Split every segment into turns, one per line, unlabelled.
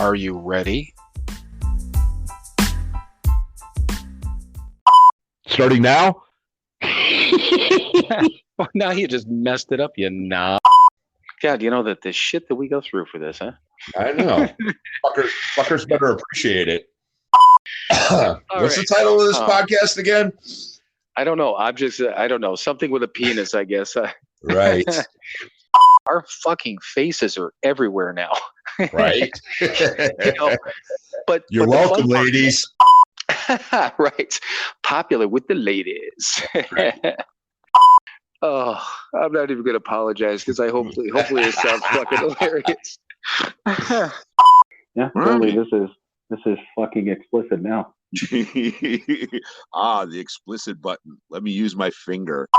Are you ready?
Starting now?
Well, now you just messed it up, you knob. God, you know that the shit that we go through for this, huh?
I know. Fuckers better appreciate it. What's the title of this podcast again?
I don't know. Objects, I don't know. Something with a penis, I guess.
Right.
Our fucking faces are everywhere now.
Right.
But
You're welcome, ladies.
Right. Popular with the ladies.
Right.
Oh, I'm not even going to apologize because hopefully it sounds fucking hilarious.
Yeah, totally. This is fucking explicit now.
The explicit button. Let me use my finger.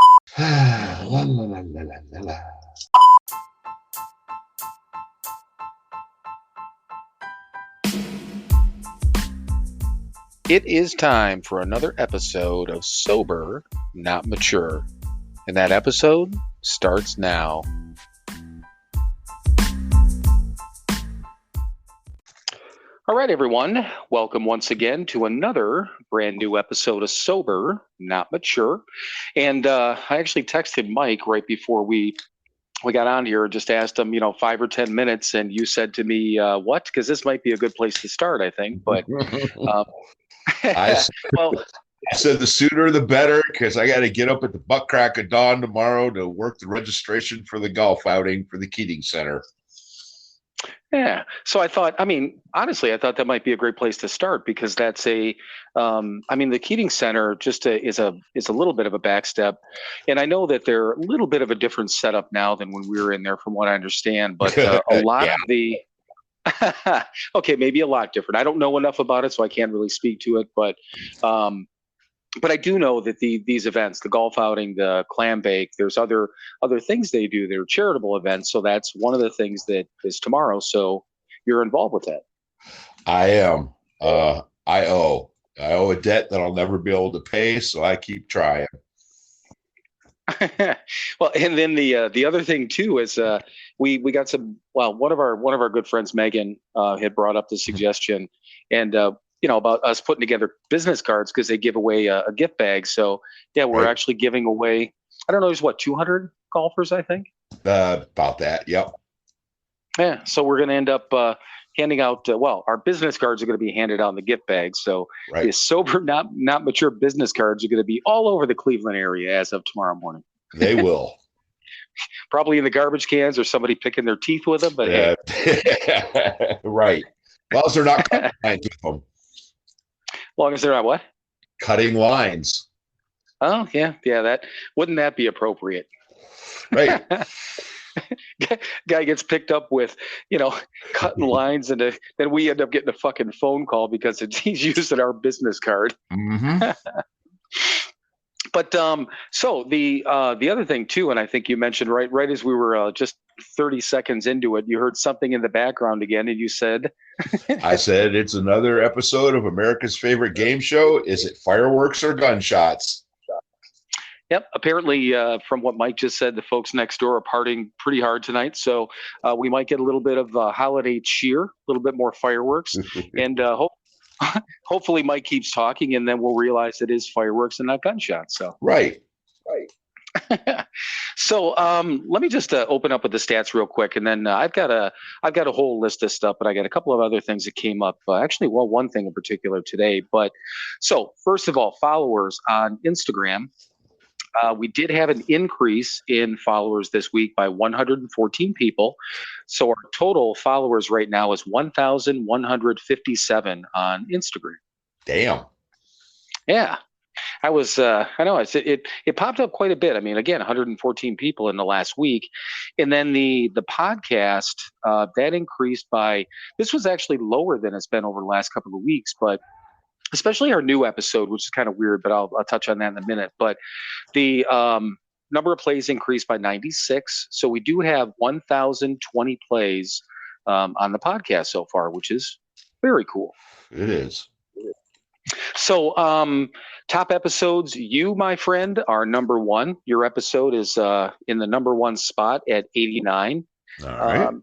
It is time for another episode of Sober, Not Mature. And that episode starts now. All right, everyone. Welcome once again to another brand new episode of Sober, Not Mature. And I actually texted Mike right before we got on here, just asked him, 5 or 10 minutes. And you said to me, what? Because this might be a good place to start, I think. But
I said the sooner the better, because I got to get up at the butt crack of dawn tomorrow to work the registration for the golf outing for the Keating Center.
Yeah. So I thought, honestly, I thought that might be a great place to start because that's the Keating Center just is a little bit of a backstep. And I know that they're a little bit of a different setup now than when we were in there, from what I understand. But a lot of the okay, maybe a lot different. I don't know enough about it, so I can't really speak to it. But I do know that these events, the golf outing, the clam bake, there's other things they do. They're charitable events, so that's one of the things that is tomorrow. So you're involved with that.
I am. I owe a debt that I'll never be able to pay, so I keep trying.
Well, and then the other thing too is we got some. Well, one of our good friends, Megan, had brought up the suggestion, and about us putting together business cards because they give away a gift bag. So yeah, we're actually giving away. I don't know, there's 200 golfers, I think.
About that, yep.
Yeah, so we're going to end up handing out. Our business cards are going to be handed out in the gift bag. So the Sober, Not Mature business cards are going to be all over the Cleveland area as of tomorrow morning.
They will.
Probably in the garbage cans or somebody picking their teeth with them. But hey.
Right. As long as they're not cutting lines with them.
Long as they're not what?
Cutting lines.
Oh, yeah. Wouldn't that be appropriate?
Right.
Guy gets picked up with, cutting lines, and then we end up getting a fucking phone call because he's using our business card.
Mm-hmm.
But so the other thing too, and I think you mentioned right as we were just 30 seconds into it, you heard something in the background again, and you said,
I said it's another episode of America's favorite game show. Is it fireworks or gunshots?
Yep. Apparently, from what Mike just said, the folks next door are partying pretty hard tonight. So we might get a little bit of holiday cheer, a little bit more fireworks, and hopefully Mike keeps talking, and then we'll realize it is fireworks and not gunshots. So
right.
So let me just open up with the stats real quick, and then I've got a whole list of stuff, but I got a couple of other things that came up. One thing in particular today. But so first of all, followers on Instagram. We did have an increase in followers this week by 114 people. So our total followers right now is 1,157 on Instagram.
Damn.
Yeah. I know it popped up quite a bit. Again, 114 people in the last week. And then the podcast, that increased by, this was actually lower than it's been over the last couple of weeks, but especially our new episode, which is kind of weird, but I'll touch on that in a minute. But the number of plays increased by 96. So we do have 1,020 plays on the podcast so far, which is very cool.
It is.
So top episodes, you, my friend, are number one. Your episode is in the number one spot at 89.
All right.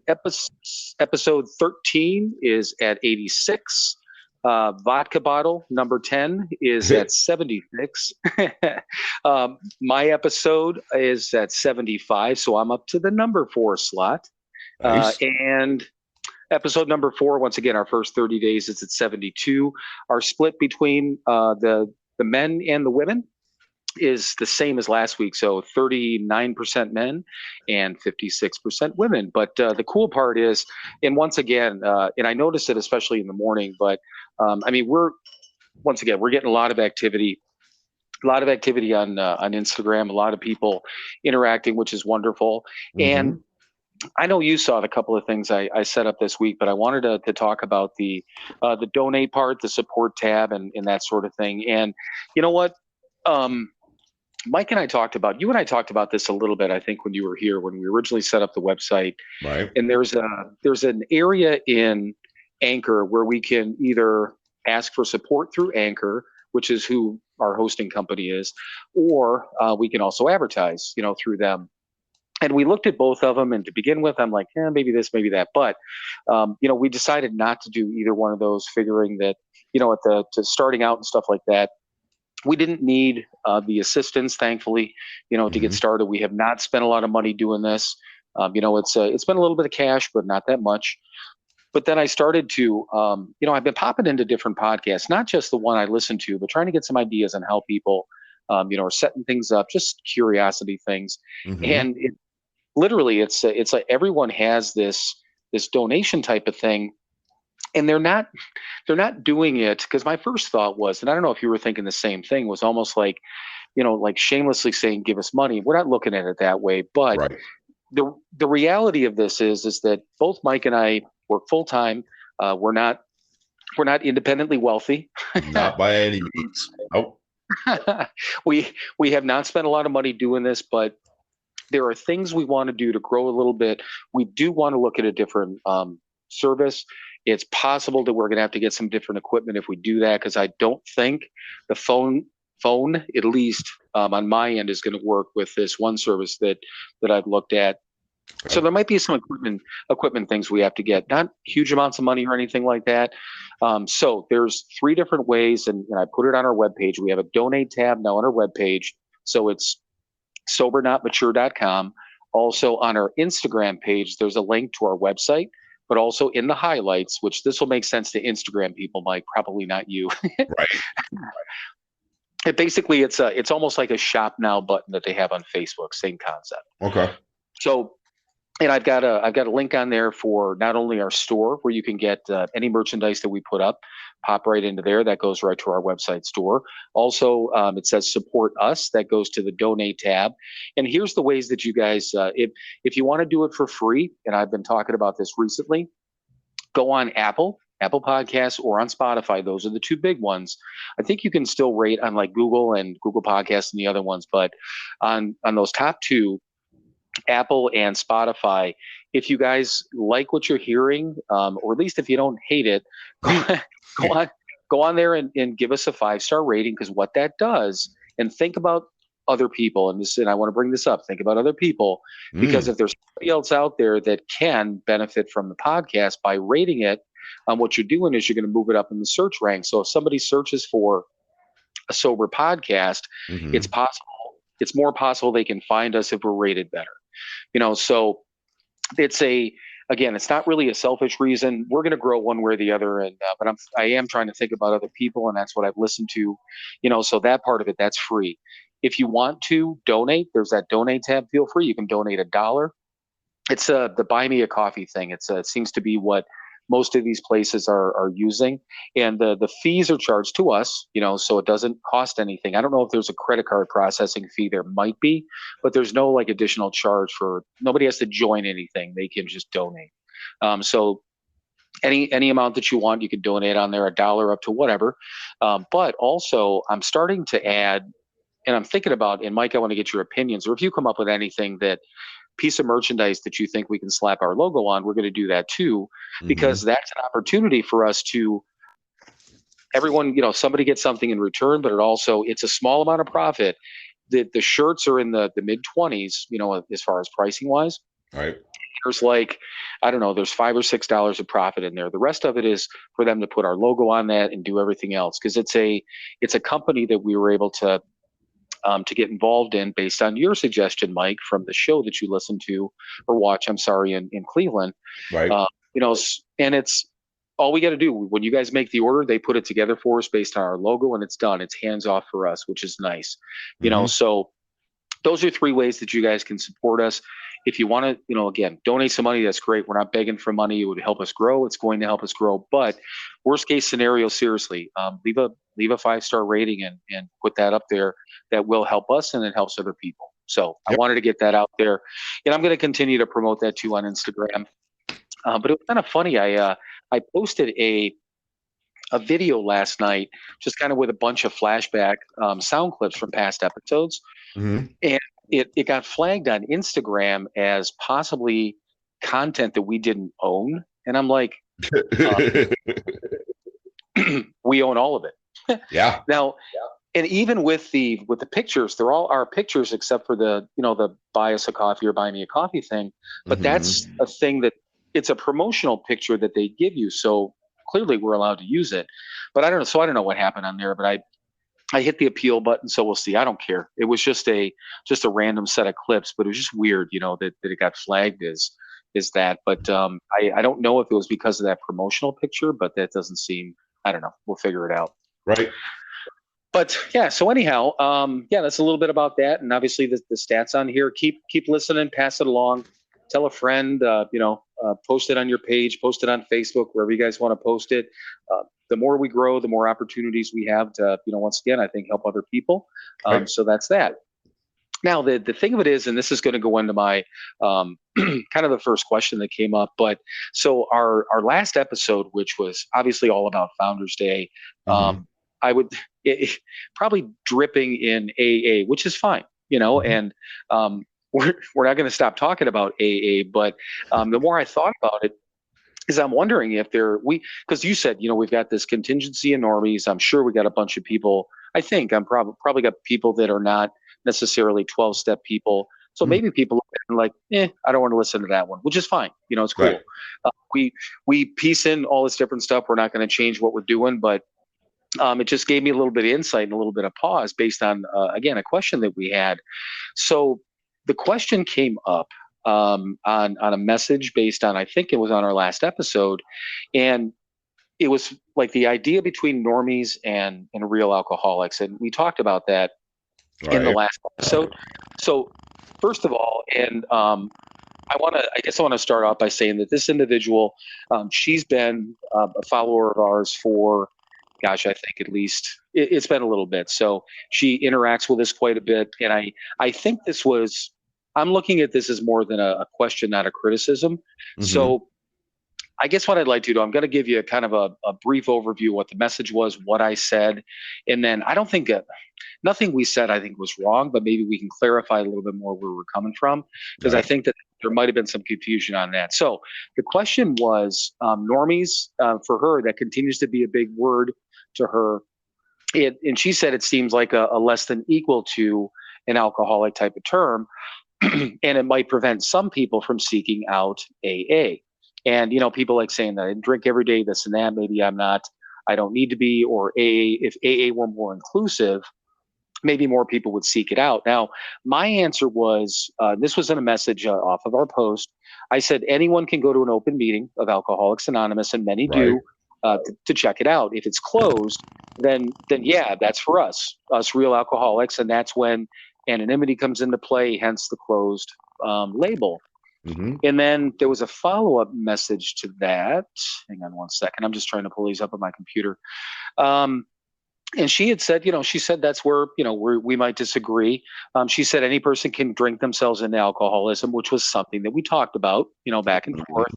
Episode 13 is at 86. Vodka bottle number 10 is at 76. My episode is at 75, so I'm up to the number 4 slot.
Nice.
And episode number 4, once again, our first 30 days is at 72. Our split between the men and the women is the same as last week. So 39% men and 56% women. But the cool part is, and once again, and I noticed it especially in the morning, but I mean, we're getting a lot of activity. A lot of activity on Instagram, a lot of people interacting, which is wonderful. And I know you saw the couple of things I set up this week, but I wanted to talk about the donate part, the support tab, and that sort of thing. And you know what? Mike and I talked about, you and I talked about this a little bit, I think, when you were here, when we originally set up the website.
Right.
And there's an area in Anchor where we can either ask for support through Anchor, which is who our hosting company is, or we can also advertise, through them. And we looked at both of them, and to begin with, I'm like, maybe this, maybe that. But, we decided not to do either one of those, figuring that, to starting out and stuff like that, we didn't need the assistance, thankfully, to get started. We have not spent a lot of money doing this. It's been a little bit of cash, but not that much. But then I started to, I've been popping into different podcasts, not just the one I listen to, but trying to get some ideas on how people, are setting things up, just curiosity things. And literally, it's like everyone has this donation type of thing. And they're not doing it, because my first thought was, and I don't know if you were thinking the same thing, was almost like, like shamelessly saying, give us money. We're not looking at it that way. But
right.
The reality of this is that both Mike and I work full time. We're not independently wealthy.
Not by any means. Nope.
We have not spent a lot of money doing this, but there are things we want to do to grow a little bit. We do want to look at a different service. It's possible that we're going to have to get some different equipment if we do that, because I don't think the phone, at least on my end, is going to work with this one service that I've looked at. So there might be some equipment things we have to get, not huge amounts of money or anything like that. So there's 3 different ways, and I put it on our webpage. We have a donate tab now on our webpage. So it's SoberNotMature.com. Also on our Instagram page, there's a link to our website, but also in the highlights, which this will make sense to Instagram people, Mike, probably not you. Right. Basically, it's almost like a shop now button that they have on Facebook, same concept.
Okay.
So, and I've got a link on there for not only our store, where you can get any merchandise that we put up, pop right into there. That goes right to our website store. Also, it says support us. That goes to the donate tab. And here's the ways that you guys, if you want to do it for free, and I've been talking about this recently, go on Apple Podcasts, or on Spotify. Those are the 2 big ones. I think you can still rate on like Google and Google Podcasts and the other ones, but on those top 2, Apple and Spotify, if you guys like what you're hearing, or at least if you don't hate it, go on there and give us a 5-star rating, because what that does, and think about other people, and I want to bring this up, think about other people, because if there's somebody else out there that can benefit from the podcast by rating it, what you're doing is you're going to move it up in the search rank. So if somebody searches for a sober podcast, it's more possible they can find us if we're rated better. So it's not really a selfish reason. We're going to grow one way or the other, and but I am trying to think about other people, and that's what I've listened to. So that part of it, that's free. If you want to donate, there's that donate tab. Feel free. You can donate $1. It's the buy me a coffee thing. It seems to be what most of these places are using, and the fees are charged to us, so it doesn't cost anything. I don't know if there's a credit card processing fee. There might be, but there's no like additional charge nobody has to join anything. They can just donate. So any amount that you want, you can donate on there, $1 up to whatever. But also I'm starting to add, and I'm thinking about, and Mike, I want to get your opinions, or if you come up with anything, that piece of merchandise that you think we can slap our logo on, we're going to do that too, because that's an opportunity for us to, everyone, somebody gets something in return, but it's a small amount of profit. The shirts are in the mid 20s, as far as pricing wise.
Right.
there's like, I don't know, there's $5 or $6 of profit in there. The rest of it is for them to put our logo on that and do everything else, because it's a company that we were able to get involved in based on your suggestion, Mike, from the show that you listened to or watch, I'm sorry, in Cleveland.
Right.
And it's all we got to do. When you guys make the order, they put it together for us based on our logo, and it's done. It's hands off for us, which is nice. So those are 3 ways that you guys can support us. If you want to, again, donate some money, that's great. We're not begging for money. It would help us grow. It's going to help us grow. But worst case scenario, seriously, leave a 5-star rating and put that up there. That will help us, and it helps other people. So I wanted to get that out there, and I'm going to continue to promote that too on Instagram. But it was kind of funny. I posted a video last night, just kind of with a bunch of flashback sound clips from past episodes. And it got flagged on Instagram as possibly content that we didn't own. And I'm like, we own all of it.
Yeah.
Now, and even with the pictures, they're all our pictures except for the buy us a coffee or buy me a coffee thing. But that's a thing that it's a promotional picture that they give you. So clearly we're allowed to use it. But I don't know. So I don't know what happened on there, but I hit the appeal button, so we'll see. I don't care. It was just a random set of clips, but it was just weird, that it got flagged as that. But I don't know if it was because of that promotional picture, but that doesn't seem. I don't know. We'll figure it out.
Right.
But yeah. So anyhow, that's a little bit about that, and obviously the stats on here. Keep listening. Pass it along. Tell a friend. Post it on your page. Post it on Facebook, wherever you guys want to post it. The more we grow, the more opportunities we have to, once again, I think help other people.
Right.
So that's that. Now, the thing of it is, and this is going to go into my kind of the first question that came up. But so our last episode, which was obviously all about Founders Day, I would probably dripping in AA, which is fine, and we're not going to stop talking about AA. But the more I thought about it, is I'm wondering if because you said, we've got this contingency in normies. I'm sure we got a bunch of people. I think I'm probably got people that are not necessarily 12-step people. So maybe people are like, I don't want to listen to that one, which is fine. It's cool. Right. We piece in all this different stuff. We're not going to change what we're doing, but it just gave me a little bit of insight and a little bit of pause based on, again, a question that we had. So the question came up on a message based on, I think it was on our last episode, and it was like the idea between normies and real alcoholics, and we talked about that in the last episode. So first of all, and I guess I want to start off by saying that this individual, she's been a follower of ours for, gosh, I think at least it's been a little bit. So she interacts with us quite a bit, and I think this was. I'm looking at this as more than a question, not a criticism. So I guess what I'd like to do, I'm going to give you a kind of a brief overview of what the message was, what I said. And then I don't think nothing we said, I think, was wrong, but maybe we can clarify a little bit more where we're coming from, because I think that there might have been some confusion on that. So the question was normies for her. That continues to be a big word to her. And she said it seems like a less than equal to an alcoholic type of term. And it might prevent some people from seeking out AA. And, people like saying that I drink every day, this and that, maybe I don't need to be, or AA, if AA were more inclusive, maybe more people would seek it out. Now, my answer was, this was in a message off of our post. I said, anyone can go to an open meeting of Alcoholics Anonymous, and many do, to check it out. If it's closed, then yeah, that's for us real alcoholics. And that's when anonymity comes into play, hence the closed label. And then there was a follow-up message to that. Hang on one second. I'm just trying to pull these up on my computer. And she had said, she said that's where, we might disagree. She said any person can drink themselves into alcoholism, which was something that we talked about, back and forth.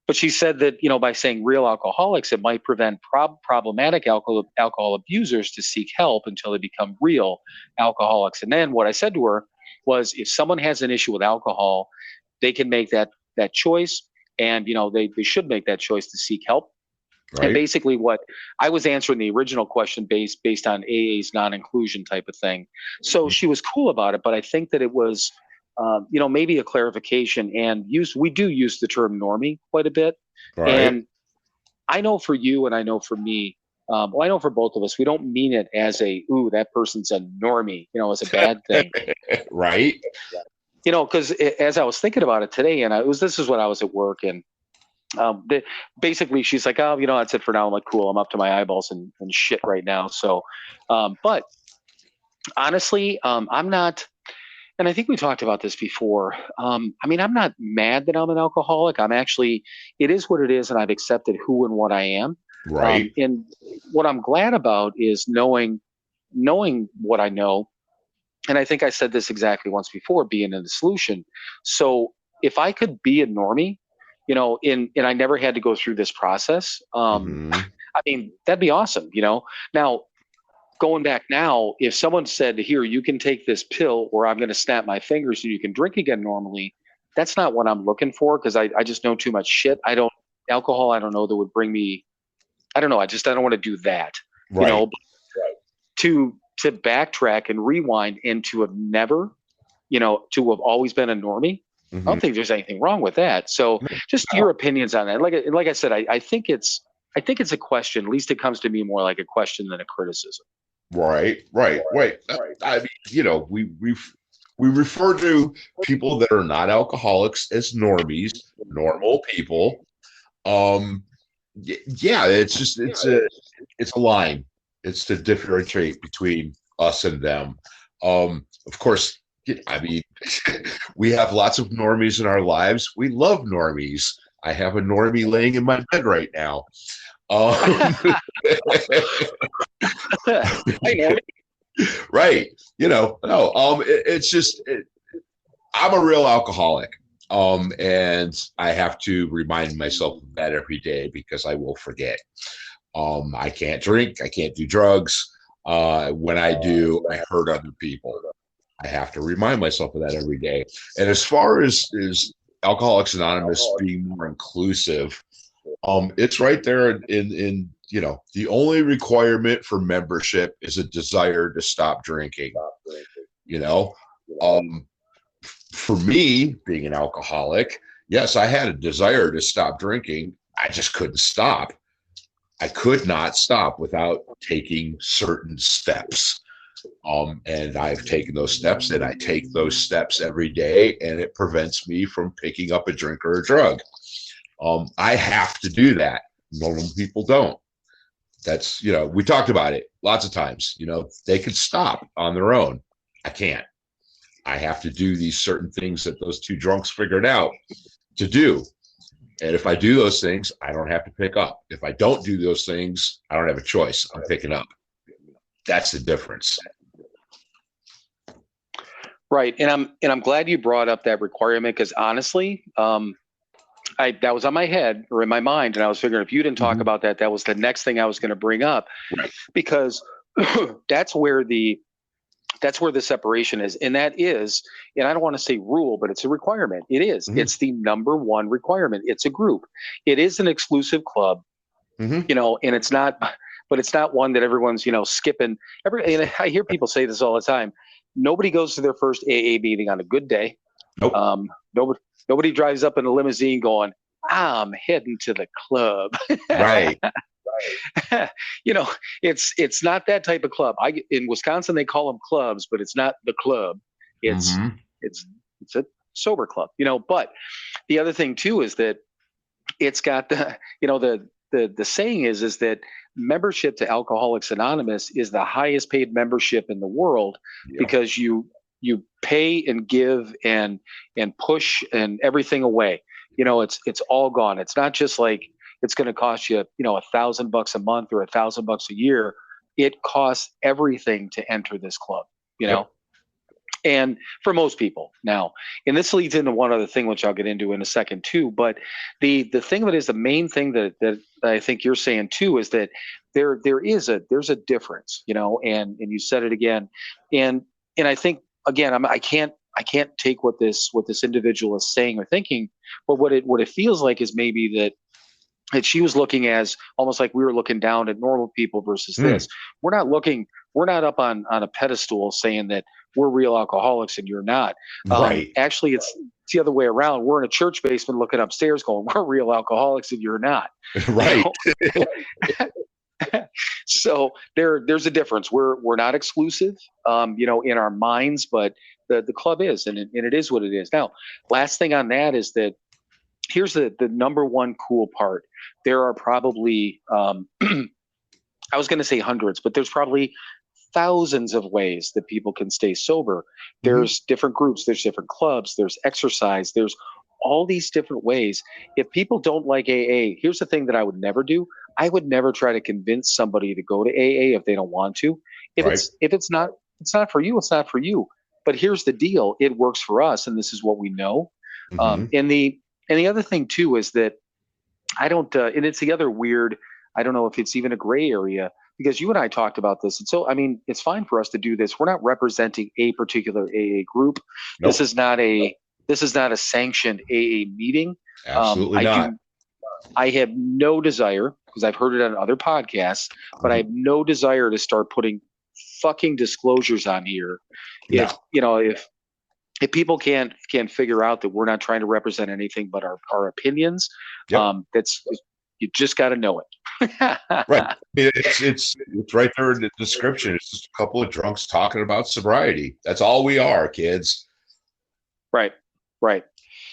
But she said that, by saying real alcoholics, it might prevent problematic alcohol abusers to seek help until they become real alcoholics. And then what I said to her was, if someone has an issue with alcohol, they can make that choice, and they should make that choice to seek help. And basically what I was answering the original question based on AA's non-inclusion type of thing. So she was cool about it, but I think that it was maybe a clarification and we do use the term normie quite a bit.
Right.
And I know for you and I know for me, I know for both of us, we don't mean it as that person's a normie, as a bad thing.
Right.
Because as I was thinking about it today, and this is when I was at work, and basically she's like, oh, that's it for now. I'm like, cool, I'm up to my eyeballs and shit right now. So, but honestly, I'm not, and I think we talked about this before. I'm not mad that I'm an alcoholic. It is what it is, and I've accepted who and what I am.
Right.
And what I'm glad about is knowing what I know. And I think I said this exactly once before, being in the solution. So if I could be a normie, and I never had to go through this process, that'd be awesome. Now, going back now, if someone said, here, you can take this pill or I'm going to snap my fingers and you can drink again normally, that's not what I'm looking for, because I just know too much shit. Alcohol, I don't know, that would bring me, I don't know. I don't want to do that,
right.
To backtrack and rewind and to have never, to have always been a normie. I don't think there's anything wrong with that. So just your opinions on that. Like I said, I think it's a question. At least it comes to me more like a question than a criticism.
Right. I mean, we refer to people that are not alcoholics as normies, normal people. Yeah, it's a line. It's to differentiate between us and them. Of course, I mean, we have lots of normies in our lives. We love normies. I have a normie laying in my bed right now. Right. It's just, I'm a real alcoholic. And I have to remind myself of that every day because I will forget. I can't drink. I can't do drugs. When I do, I hurt other people. I have to remind myself of that every day. And as far as Alcoholics Anonymous being more inclusive, it's right there in the only requirement for membership is a desire to stop drinking. For me, being an alcoholic, yes, I had a desire to stop drinking. I just couldn't stop. I could not stop without taking certain steps. And I've taken those steps, and I take those steps every day, and it prevents me from picking up a drink or a drug. I have to do that. Normal people don't. That's, we talked about it lots of times. They can stop on their own. I can't. I have to do these certain things that those two drunks figured out to do. And if I do those things, I don't have to pick up. If I don't do those things, I don't have a choice. I'm picking up. That's the difference.
Right. And I'm glad you brought up that requirement, because honestly, that was on my head or in my mind. And I was figuring if you didn't talk about that, that was the next thing I was going to bring up,
right.
Because that's where the separation is. And that is, and I don't want to say rule, but it's a requirement. It is. It's the number one requirement. It's a group. It is an exclusive club, and it's not, but it's not one that everyone's, skipping. And I hear people say this all the time. Nobody goes to their first AA meeting on a good day.
Nope.
Nobody drives up in a limousine going, I'm heading to the club.
Right.
It's not that type of club. In Wisconsin, they call them clubs, but it's not the club. It's a sober club, but the other thing too is that it's got the saying is that membership to Alcoholics Anonymous is the highest paid membership in the world, because you pay and give and push and everything away. It's all gone. It's not just like it's going to cost you, $1,000 a month or $1,000 a year. It costs everything to enter this club, and for most people now, and this leads into one other thing, which I'll get into in a second too. But the thing of it is, the main thing that I think you're saying too, is that there's a difference, and you said it again. And I think, again, I can't take what this individual is saying or thinking, but what it feels like is maybe that she was looking as almost like we were looking down at normal people versus this. We're not up on a pedestal saying that we're real alcoholics and you're not.
Right.
Actually, it's the other way around. We're in a church basement looking upstairs going, we're real alcoholics and you're not.
Right.
So there's a difference. We're not exclusive, in our minds, but the club is, and it is what it is. Now, last thing on that is that here's the number one cool part. There are probably, I was going to say hundreds, but there's probably thousands of ways that people can stay sober. There's different groups, there's different clubs, there's exercise, there's all these different ways. If people don't like AA, here's the thing that I would never do. I would never try to convince somebody to go to AA if they don't want to. If it's not for you, it's not for you. But here's the deal: it works for us, and this is what we know. And the other thing too is that I don't, and it's the other weird. I don't know if it's even a gray area, because you and I talked about this. And so, I mean, it's fine for us to do this. We're not representing a particular AA group. Nope. This is not a sanctioned AA meeting.
Absolutely not.
I have no desire, because I've heard it on other podcasts, but I have no desire to start putting fucking disclosures on here.
No.
If people can't figure out that we're not trying to represent anything but our opinions, you just got to know it.
Right. It's right there in the description. It's just a couple of drunks talking about sobriety. That's all we are, kids.
Right.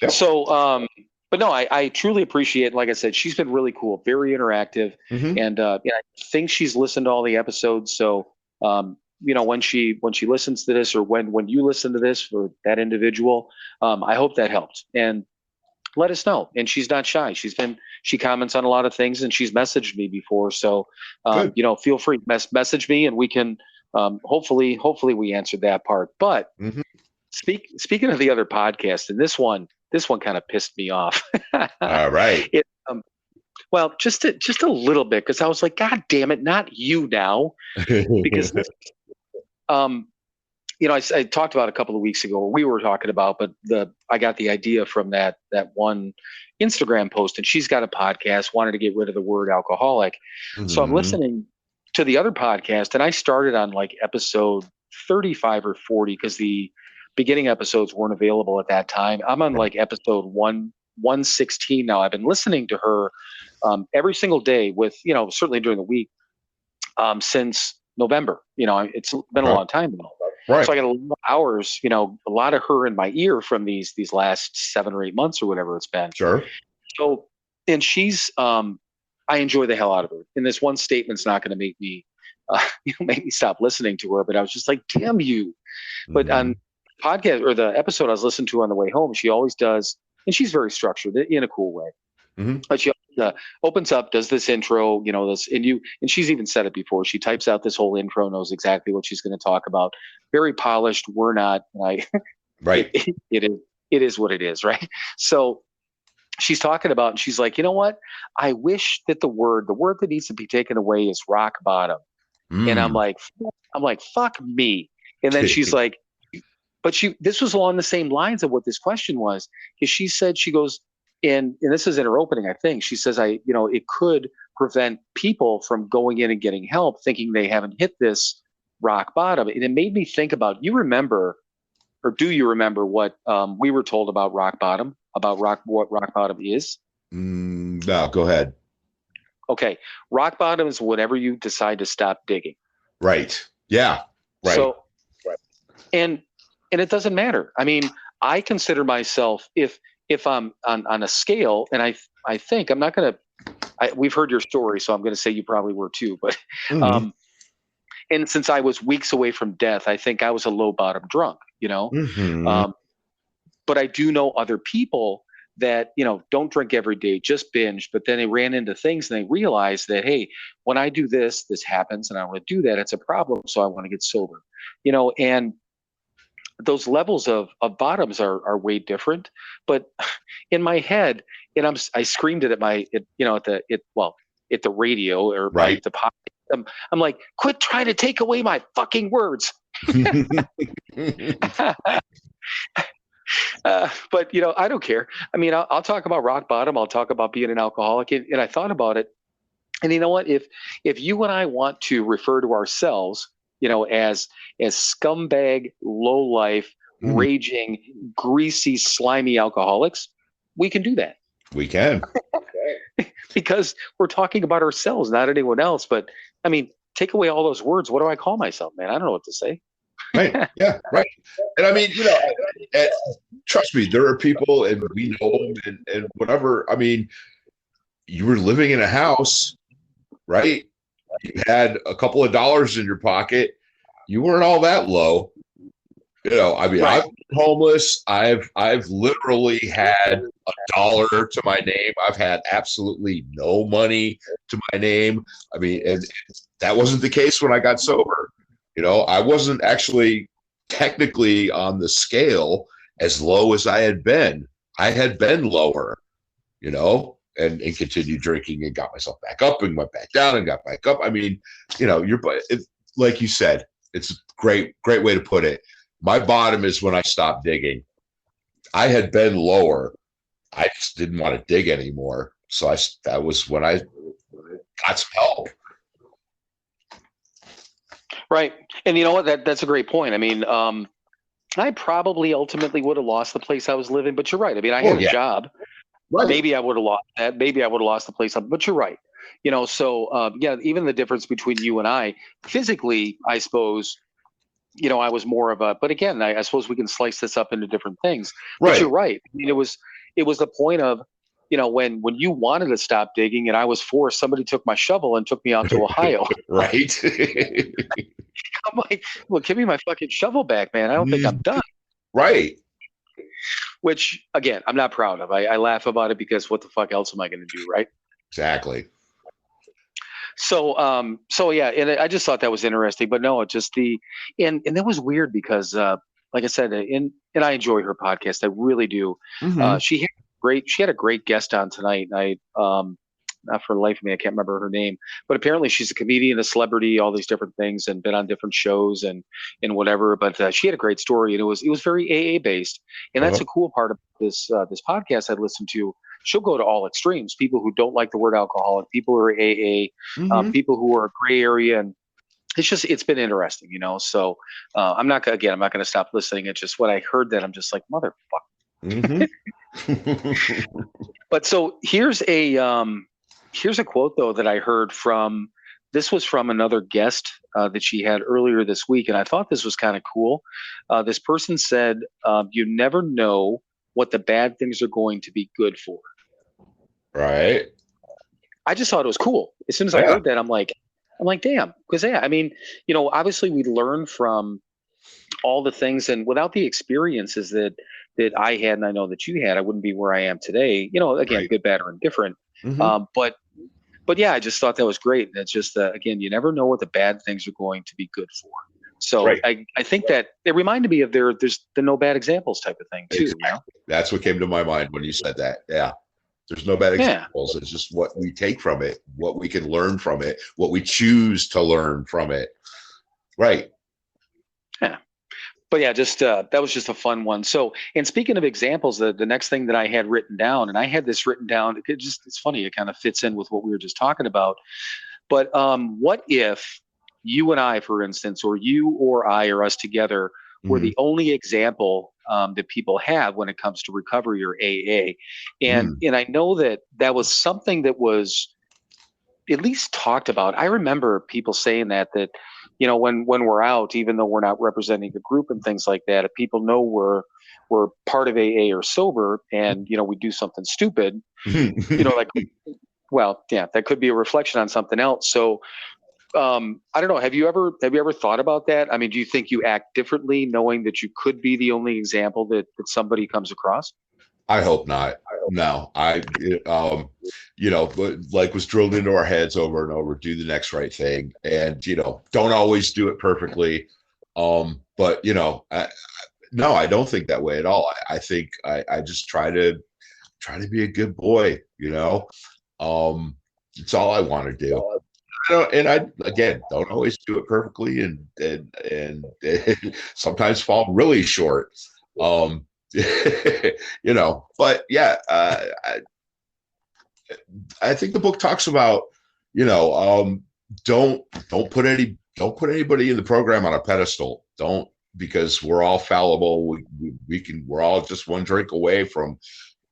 Yep. So, but no, I truly appreciate, like I said, she's been really cool, very interactive. And I think she's listened to all the episodes. So, when she listens to this, or when you listen to this for that individual, I hope that helped. And let us know. And she's not shy. She comments on a lot of things, and she's messaged me before. So, feel free to message me, and we can, hopefully we answered that part. But speaking of the other podcast, and this one kind of pissed me off.
All right.
Well, just a little bit, because I was like, God damn it, not you now. Because I talked about a couple of weeks ago, we were talking about, but I got the idea from that one Instagram post, and she's got a podcast, wanted to get rid of the word alcoholic. So I'm listening to the other podcast, and I started on like episode 35 or 40, because the beginning episodes weren't available at that time. I'm on like episode 116 now. I've been listening to her every single day, with, certainly during the week, since November. It's been a long time now.
Right.
So I got a lot of hours, a lot of her in my ear from these last 7 or 8 months or whatever it's been.
Sure. So,
and she's, I enjoy the hell out of her. And this one statement's not going to make me, make me stop listening to her. But I was just like, damn you. But on podcast, or the episode I was listening to on the way home, she always does, and she's very structured in a cool way. But she opens up, does this intro, and she's even said it before. She types out this whole intro, knows exactly what she's going to talk about. Very polished. We're not.
Right.
It is what it is, right? So she's talking about, and she's like, you know what? I wish that the word that needs to be taken away is rock bottom. And I'm like, fuck me. And then she's like, but this was along the same lines of what this question was, because she said, she goes, and this is in her opening, I think. She says, it could prevent people from going in and getting help, thinking they haven't hit this rock bottom. And it made me think about, do you remember what we were told about rock bottom, what rock bottom is?
No, go ahead.
Okay. Rock bottom is whenever you decide to stop digging.
Right. Yeah. Right.
So, and it doesn't matter. I mean, I consider myself, if I'm on a scale, and I think I'm not going to, we've heard your story, so I'm going to say you probably were too, but, and since I was weeks away from death, I think I was a low bottom drunk, but I do know other people that, don't drink every day, just binge, but then they ran into things and they realized that, hey, when I do this happens, and I want to do that, it's a problem. So I want to get sober, and those levels of bottoms are way different. But in my head, and I screamed it at the radio, or
right.
the podcast. I'm like, quit trying to take away my fucking words. But I don't care. I mean, I'll talk about rock bottom. I'll talk about being an alcoholic. And I thought about it. And you know what? If you and I want to refer to ourselves, as scumbag, low life, raging, greasy, slimy alcoholics, we can do that.
We can.
Because we're talking about ourselves, not anyone else. But I mean, take away all those words. What do I call myself, man? I don't know what to say.
Right. Yeah. Right. And I mean, trust me, there are people, and we know them, and whatever. I mean, you were living in a house, right? You had a couple of dollars in your pocket. You weren't all that low. I mean,
Right.
I've been homeless. I've literally had $1 to my name. I've had absolutely no money to my name. I mean, and that wasn't the case when I got sober. I wasn't actually technically on the scale as low as I had been. I had been lower, and continued drinking and got myself back up and went back down and got back up. I mean, like you said, it's a great way to put it. My bottom is when I stopped digging. I had been lower. I just didn't want to dig anymore. So that was when I got some help.
Right. And you know what? That's a great point. I mean, I probably ultimately would have lost the place I was living, but you're right. I mean, I had a job.
Right.
Maybe I would have lost that. Maybe I would have lost the place. But you're right. So even the difference between you and I, physically, I suppose, I was more of a. But again, I suppose we can slice this up into different things. But
Right.
you're right. I mean, it was the point of, when you wanted to stop digging and I was forced, somebody took my shovel and took me out to Ohio.
Right.
I'm like, well, give me my fucking shovel back, man. I don't think I'm done.
Right.
Which, again, I'm not proud of. I laugh about it because what the fuck else am I going to do, right?
Exactly.
So yeah, and I just thought that was interesting. But no, just and that was weird because, like I said, and I enjoy her podcast. I really do.
Mm-hmm.
She had a great guest on tonight. And not for the life of me, I can't remember her name, but apparently she's a comedian, a celebrity, all these different things, and been on different shows and whatever. But she had a great story, and it was very AA based, and that's a cool part of this podcast I listened to. She'll go to all extremes. People who don't like the word alcoholic, people who are AA, people who are gray area, and it's been interesting, So I'm not going to stop listening. It's just when I heard that, I'm just like, motherfucker.
Mm-hmm.
But so here's a quote though that I heard from. This was from another guest that she had earlier this week, and I thought this was kind of cool. This person said, "You never know what the bad things are going to be good for."
Right.
I just thought it was cool. As soon as I heard that, I'm like, damn, because I mean, obviously we learn from all the things, and without the experiences that I had, and I know that you had, I wouldn't be where I am today. Again,
Right.
good, bad, or indifferent.
Mm-hmm.
But yeah, I just thought that was great. That's just again, you never know what the bad things are going to be good for. So
Right.
I think that it reminded me of there's the no bad examples type of thing too.
Exactly. That's what came to my mind when you said that. Yeah. There's no bad examples. It's just what we take from it, what we can learn from it, what we choose to learn from it. Right.
Yeah. But yeah, just that was just a fun one. So, and speaking of examples, the next thing that I had written down, and I had this written down, it's funny, it kind of fits in with what we were just talking about. But what if you and I, for instance, or you or I or us together were the only example that people have when it comes to recovery or AA? And I know that was something that was at least talked about. I remember people saying that when we're out, even though we're not representing a group and things like that, if people know we're part of AA or sober, and we do something stupid, like, well, yeah, that could be a reflection on something else. So I don't know. Have you ever thought about that? I mean, do you think you act differently knowing that you could be the only example that somebody comes across?
I hope not. No, but like was drilled into our heads over and over, do the next right thing. And, don't always do it perfectly. But, no, I don't think that way at all. I think I just try to be a good boy, it's all I want to do. And I, again, don't always do it perfectly and sometimes fall really short. But yeah, I think the book talks about, don't put any don't put anybody in the program on a pedestal. Don't, because we're all fallible. We're all just one drink away from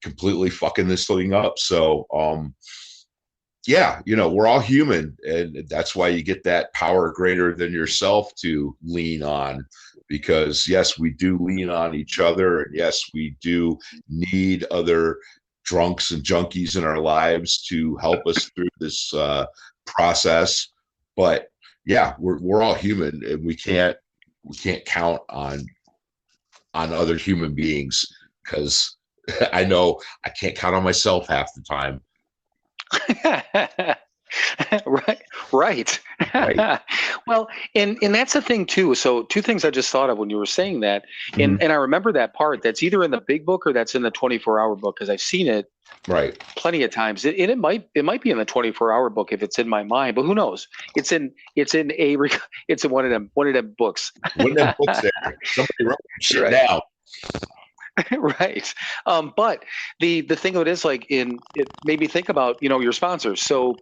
completely fucking this thing up. So, yeah, we're all human, and that's why you get that power greater than yourself to lean on, because yes, we do lean on each other, and yes, we do need other drunks and junkies in our lives to help us through this process. But yeah, we're all human, and we can't count on other human beings, because I know I can't count on myself half the time.
Right. Well, and that's the thing too. So two things I just thought of when you were saying that, and I remember that part that's either in the big book or that's in the 24-hour book, because I've seen it plenty of times. It might be in the 24-hour book if it's in my mind, but who knows? It's in one of them books.
One of them books there. Somebody wrote shit down.
Right. But the thing of it is, like, it made me think about, your sponsors. So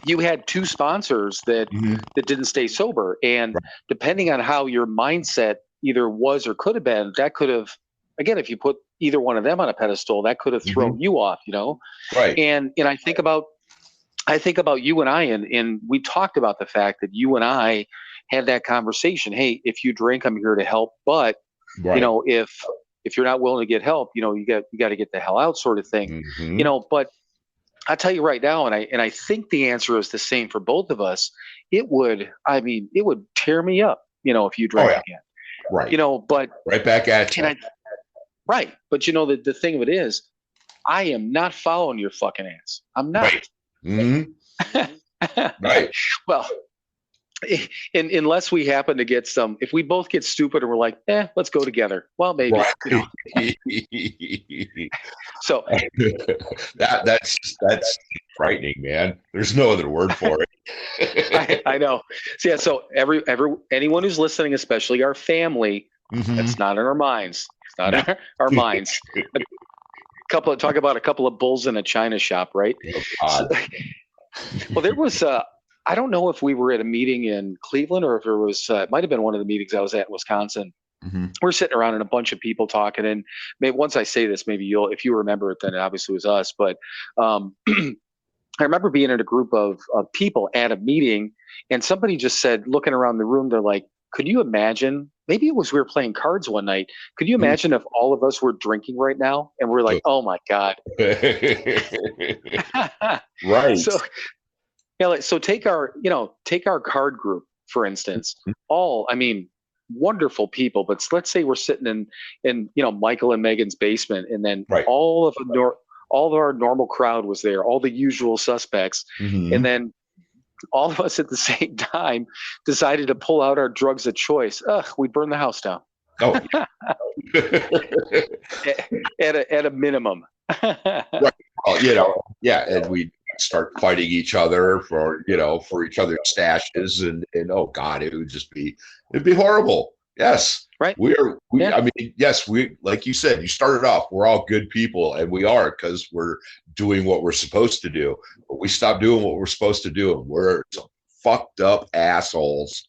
you had two sponsors that didn't stay sober, and depending on how your mindset either was or could have been, that could have, again, if you put either one of them on a pedestal, that could have thrown you off,
Right.
And I think about you and I, and we talked about the fact that you and I had that conversation. Hey, if you drink, I'm here to help, but if you're not willing to get help, you got to get the hell out, sort of thing. But I tell you right now, and I think the answer is the same for both of us. It would tear me up, if you drank again.
Right.
But
right back at you.
Right. But the thing of it is, I am not following your fucking ass. I'm not.
Right. Right.
Well, unless we happen to get if we both get stupid and we're like, let's go together. Well, maybe.
Right.
So
that's frightening, man. There's no other word for
it. I know. So yeah. So anyone who's listening, especially our family, that's not in our minds. It's not in our minds. Talk about a couple of bulls in a china shop, right?
Oh,
well, there was I don't know if we were at a meeting in Cleveland or if it was, it might have been one of the meetings I was at in Wisconsin. We're sitting around and a bunch of people talking, and maybe once I say this, maybe if you remember it, then it obviously was us. But I remember being in a group of people at a meeting, and somebody just said, looking around the room, they're like, could you imagine, maybe it was, we were playing cards one night, could you imagine if all of us were drinking right now? And we're like, oh my God.
Right.
So take our card group, for instance. Wonderful people, but let's say we're sitting in Michael and Megan's basement, and then all of our normal crowd was there, all the usual suspects, and then all of us at the same time decided to pull out our drugs of choice. We'd burn the house down.
Oh,
at a minimum.
Right. Well, and we start fighting each other for each other's stashes, and oh God, it'd be horrible. Yes.
Right.
I mean, yes, we, like you said, you started off, we're all good people, and we are, because we're doing what we're supposed to do, but we stop doing what we're supposed to do, and we're some fucked up assholes.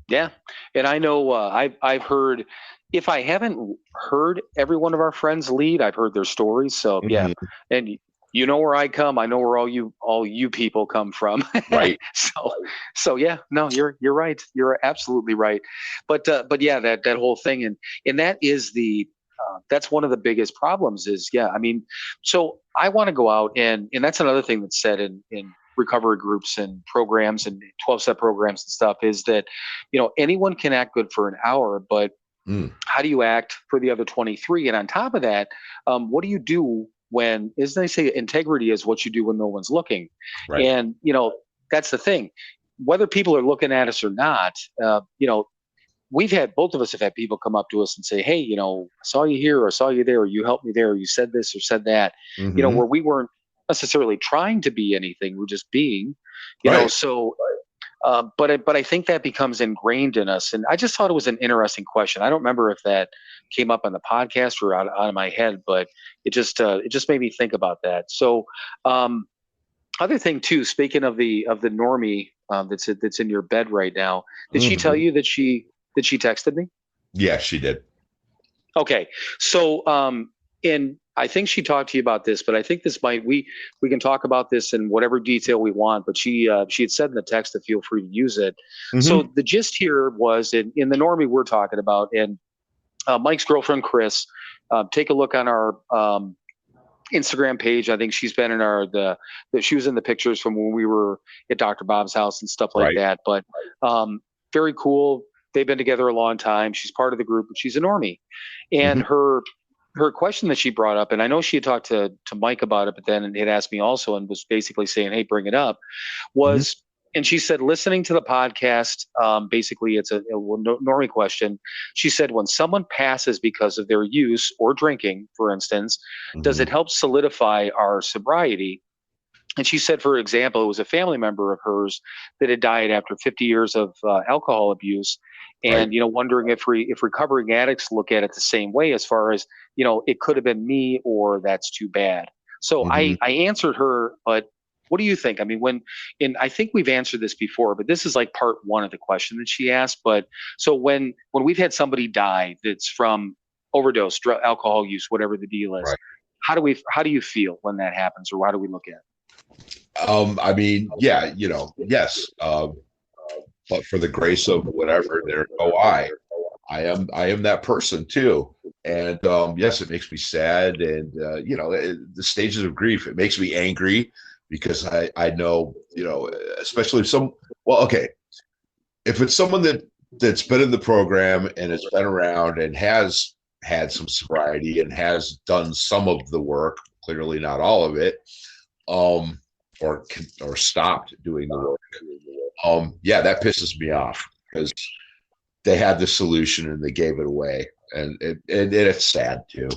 Yeah. And I know I've heard, if I haven't heard every one of our friends lead, I've heard their stories. So yeah. And you know where I come, I know where all you people come from.
Right.
So yeah, no, you're right. You're absolutely right. But yeah, that whole thing, and that is that's one of the biggest problems is, so I want to go out, and that's another thing that's said in recovery groups and programs and 12-step programs and stuff, is that, anyone can act good for an hour, but how do you act for the other 23? And on top of that, what do you do when, as they say, integrity is what you do when no one's looking. Right. And, that's the thing. Whether people are looking at us or not, both of us have had people come up to us and say, hey, I saw you here, or I saw you there, or you helped me there, or you said this or said that, where we weren't necessarily trying to be anything, we're just being, so, but I think that becomes ingrained in us. And I just thought it was an interesting question. I don't remember if that came up on the podcast or out of my head, but it just made me think about that. So, other thing too, speaking of the normie that's in your bed right now. Did she tell you that she texted me?
Yeah, she did.
Okay. So, and I think she talked to you about this, but I think this might, we can talk about this in whatever detail we want, but she had said in the text to feel free to use it. So the gist here was in the normie we're talking about, and Mike's girlfriend, Chris, take a look on our, Instagram page. I think she's been in she was in the pictures from when we were at Dr. Bob's house and stuff like that. But very cool. They've been together a long time. She's part of the group, but she's a normie. And her question that she brought up, and I know she had talked to Mike about it, but then it asked me also and was basically saying, hey, bring it up, was, and she said, listening to the podcast, basically it's a normie question. She said, when someone passes because of their use or drinking, for instance, does it help solidify our sobriety? And she said, for example, it was a family member of hers that had died after 50 years of alcohol abuse. And, wondering if recovering addicts look at it the same way, as far as, it could have been me, or that's too bad. So I answered her, but what do you think? I mean, and I think we've answered this before, but this is like part one of the question that she asked. But so when we've had somebody die that's from overdose, alcohol use, whatever the deal is, how do you feel when that happens, or how do we look at it?
I mean, yeah, yes. But for the grace of whatever, there go I am that person too. And yes, it makes me sad. And the stages of grief, it makes me angry, because I know, especially if it's someone that's been in the program and has been around and has had some sobriety and has done some of the work, clearly not all of it, or stopped doing the work. Yeah, that pisses me off, because they had the solution and they gave it away, and it's sad too.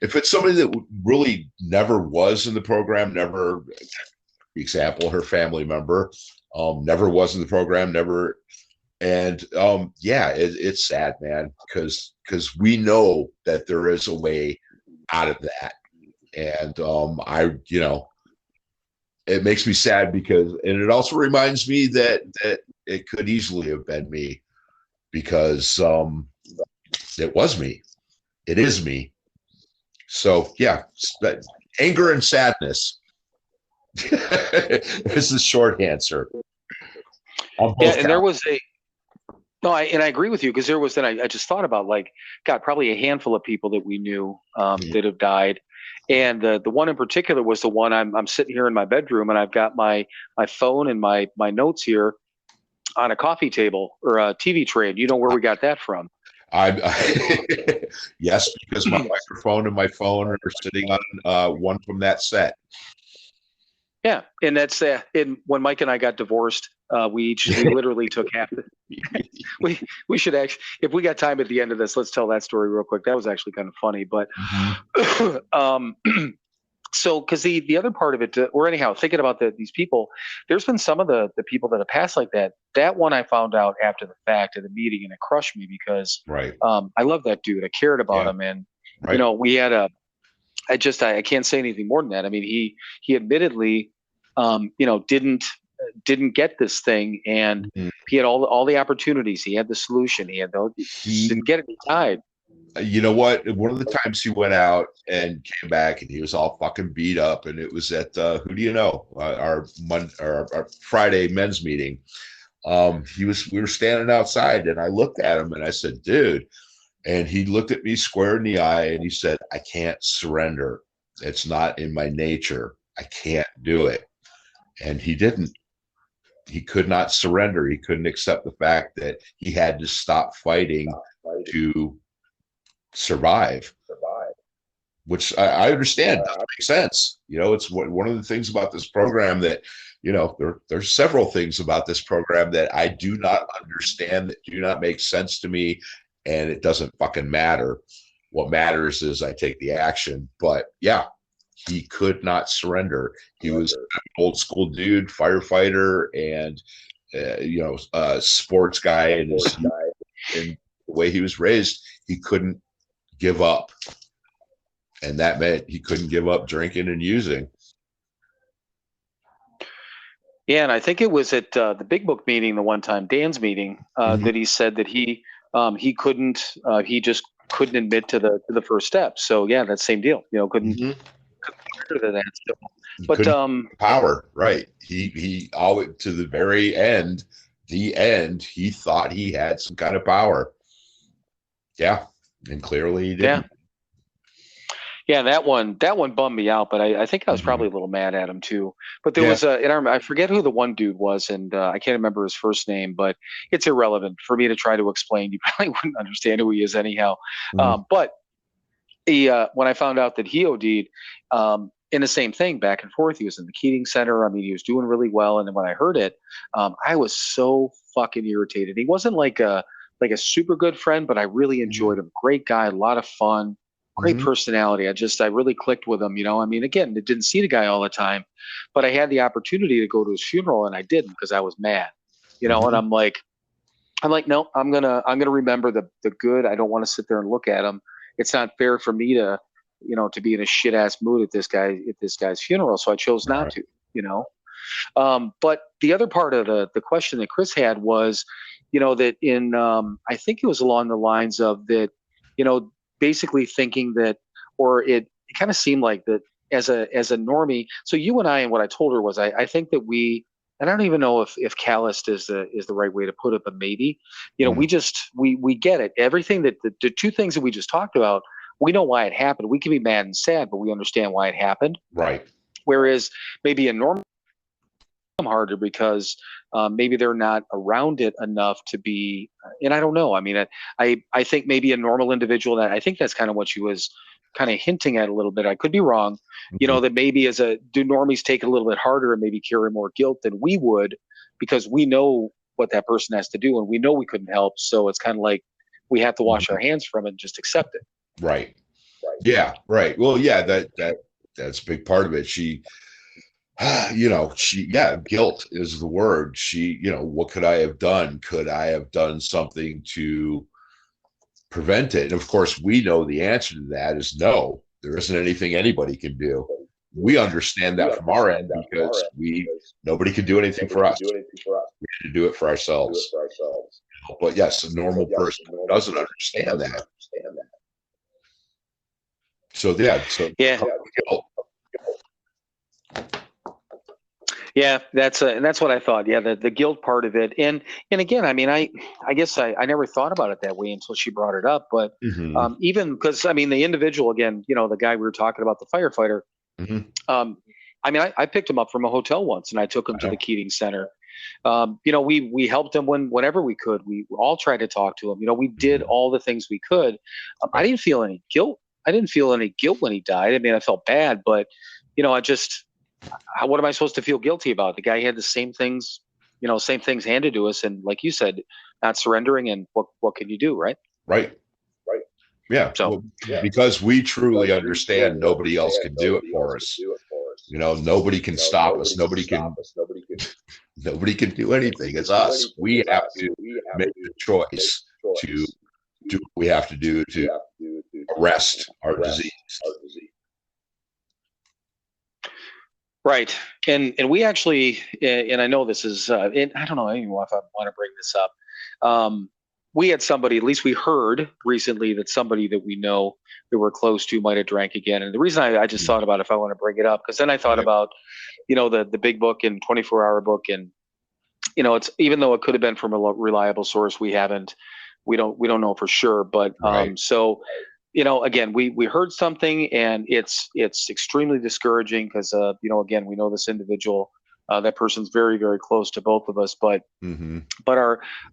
If it's somebody that really never was in the program, never, for example, her family member, never was in the program, never, and it's sad, man, because we know that there is a way out of that, and it makes me sad, because, and it also reminds me that it could easily have been me, because it was me. It is me. So yeah, anger and sadness is the short answer.
Yeah, and there was I agree with you, because there was, then I just thought about, like, God, probably a handful of people that we knew that have died. And the one in particular was the one I'm sitting here in my bedroom, and I've got my phone and my notes here on a coffee table, or a TV tray. You know where we got that from?
Yes, because my microphone and my phone are sitting on one from that set.
Yeah, and that's and when Mike and I got divorced, we literally took half the. we should actually, if we got time at the end of this, let's tell that story real quick. That was actually kind of funny, but so, because the other part of it, or anyhow, thinking about these people, there's been some of the people that have passed like that. That one I found out after the fact at the meeting, and it crushed me, because I love that dude. I cared about him, and we had I can't say anything more than that. I mean, he admittedly, didn't get this thing, and he had all the opportunities. He had the solution. He didn't get it. He died.
You know what? One of the times he went out and came back, and he was all fucking beat up, and it was at who do you know? Our Friday men's meeting. We were standing outside, and I looked at him and I said, dude, and he looked at me square in the eye, and he said, I can't surrender. It's not in my nature. I can't do it. And he didn't. He could not surrender. He couldn't accept the fact that he had to stop fighting to survive, which I understand doesn't make sense. It's one of the things about this program that, there's several things about this program that I do not understand, that do not make sense to me, and it doesn't fucking matter. What matters is I take the action. But yeah, he could not surrender. He was an old school dude, firefighter, and sports guy, and the way he was raised, he couldn't give up, and that meant he couldn't give up drinking and using.
Yeah, and I think it was at the Big Book meeting the one time, Dan's meeting, that he said that he couldn't he just couldn't admit to the first step. So yeah, that same deal. Couldn't
Mhm.
get rid of that. So,
He
but
couldn't power, right? He always to the very end, he thought he had some kind of power. Yeah, and clearly he
yeah,
didn't.
yeah, that one bummed me out. But I think I was
Mhm.
probably a little mad at him too. But there
Yeah.
was and I forget who the one dude was, and I can't remember his first name. But it's irrelevant for me to try to explain. You probably wouldn't understand who he is anyhow.
Mhm.
But when I found out that he OD'd, in the same thing, back and forth. He was in the Keating Center. I mean, he was doing really well. And then when I heard it, I was so fucking irritated. He wasn't like a super good friend, but I really enjoyed him. Great guy, a lot of fun, great
Mhm.
personality. I really clicked with him. I mean, again, I didn't see the guy all the time, but I had the opportunity to go to his funeral, and I didn't because I was mad. And
Mhm.
I'm like, no, I'm gonna remember the good. I don't want to sit there and look at him. It's not fair for me to be in a shit ass mood at this guy's funeral. So I chose not
Right.
to. You know. But the other part of the question that Chris had was, that in I think it was along the lines of that, basically thinking that, or it kind of seemed like that as a normie. So you and I, and what I told her was, I think that we. And I don't even know if calloused is the right way to put it, but maybe,
Mhm.
we get it. Everything that the two things that we just talked about, we know why it happened. We can be mad and sad, but we understand why it happened.
Right.
Whereas maybe a normal harder because maybe they're not around it enough to be. And I don't know. I mean, I think maybe a normal individual, that I think that's kind of what she was kind of hinting at a little bit. I could be wrong.
Mhm.
That maybe do normies take it a little bit harder and maybe carry more guilt than we would, because we know what that person has to do and we know we couldn't help. So it's kind of like we have to wash our
Mhm.
hands from it and just accept it.
Right. Yeah. Right. Well, yeah. That's a big part of it. Guilt is the word. What could I have done? Could I have done something to prevent it? And of course, we know the answer to that is no. There isn't anything anybody can do. We understand that from our end because nobody can do anything for us. We had to do it for ourselves. But yes, a normal person doesn't understand that. So yeah, so
Yeah.
guilt.
Yeah, and that's what I thought. Yeah, the guilt part of it, and again, I mean, I guess I never thought about it that way until she brought it up. But
Mhm.
even because I mean, the individual again, the guy we were talking about, the firefighter.
Mhm.
Um, I mean, I picked him up from a hotel once, and I took him
I
to the
know.
Keating Center. We helped him whenever we could. We all tried to talk to him. We did
Mhm.
all the things we could. I
Right.
didn't feel any guilt. I didn't feel any guilt when he died. I mean, I felt bad, but I just what am I supposed to feel guilty about? The guy had the same things handed to us, and like you said, not surrendering. And what can you do, right?
Right. Yeah.
So
Well, because we truly understand nobody else can do it for us. Nobody can stop us. Nobody can do anything. It's us. We have to make the choice to do what we have to do to arrest our disease.
right, and we actually, and I know this is, and I don't know even if I want to bring this up. We had somebody, at least we heard recently, that somebody that we know that we're close to might have drank again. And the reason I just thought about if I want to bring it up, because then I thought
Right.
about the Big Book and 24-hour book, and it's, even though it could have been from a reliable source, we don't know for sure. But
Right.
so again, we heard something, and it's extremely discouraging because again, we know this individual, that person's very, very close to both of us. But
Mm-hmm.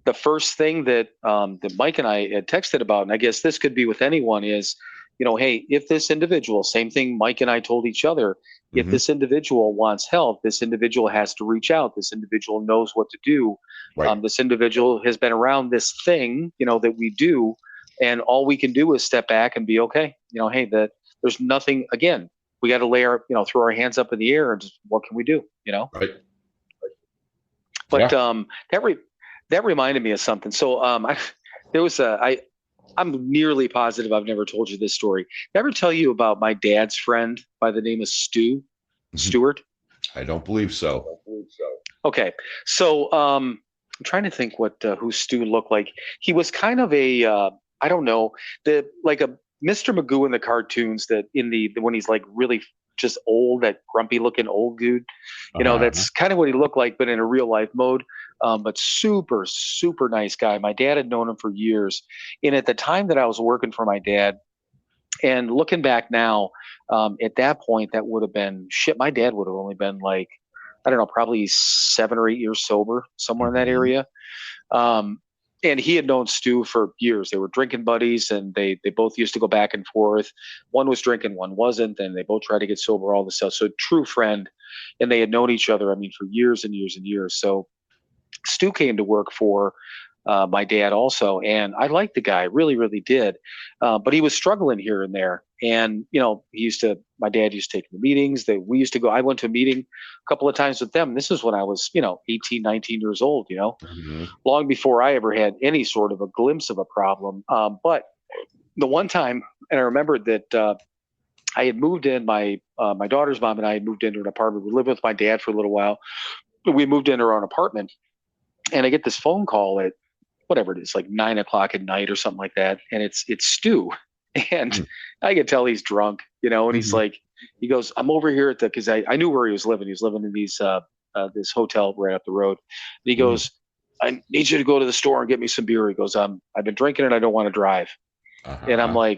the first thing that Mike and I had texted about, and I guess this could be with anyone, is hey, if this individual, same thing Mike and I told each other, if
Mm-hmm.
this individual wants help, this individual has to reach out. This individual knows what to do.
Right.
This individual has been around this thing, that we do, and all we can do is step back and be okay. Hey, that there's nothing. Again, we got to throw our hands up in the air and just, what can we do?
Right.
But
Yeah.
that reminded me of something. So there was I'm nearly positive I've never told you this story. Did I ever tell you about my dad's friend by the name of
Mhm.
Stuart?
I don't believe so.
Okay. So I'm trying to think what who Stu looked like. He was kind of a I don't know, like a Mr. Magoo in the cartoons, that in the when he's like really just old, that grumpy looking old dude.
Uh-huh.
That's kind of what he looked like, but in a real life mode. But super, super nice guy. My dad had known him for years. And at the time that I was working for my dad, and looking back now, at that point, that would have been shit. My dad would have only been like, I don't know, probably 7 or 8 years sober, somewhere in that
Mhm.
area. Um, and he had known Stu for years. They were drinking buddies, and they both used to go back and forth. One was drinking, one wasn't, and they both tried to get sober, all this stuff. So true friend, and they had known each other, I mean, for years and years and years. So Stu came to work for my dad also, and I liked the guy, really, really did. But he was struggling here and there, and my dad used to take him to meetings. That we used to go. I went to a meeting a couple of times with them. This is when I was, 18, 19 years old.
Mhm.
Long before I ever had any sort of a glimpse of a problem. But the one time, and I remembered that I had moved in. My daughter's mom and I had moved into an apartment. We lived with my dad for a little while. We moved into our own apartment, and I get this phone call at whatever it is, like 9 o'clock at night or something like that, and it's Stu, and
Mm.
I could tell he's drunk, and he's
Mhm.
like, he goes, "I'm over here at the," because I knew where he was living. He was living in this hotel right up the road. And he
Mhm.
goes, "I need you to go to the store and get me some beer." He goes, I've been drinking and I don't want to drive." And
Uh-huh.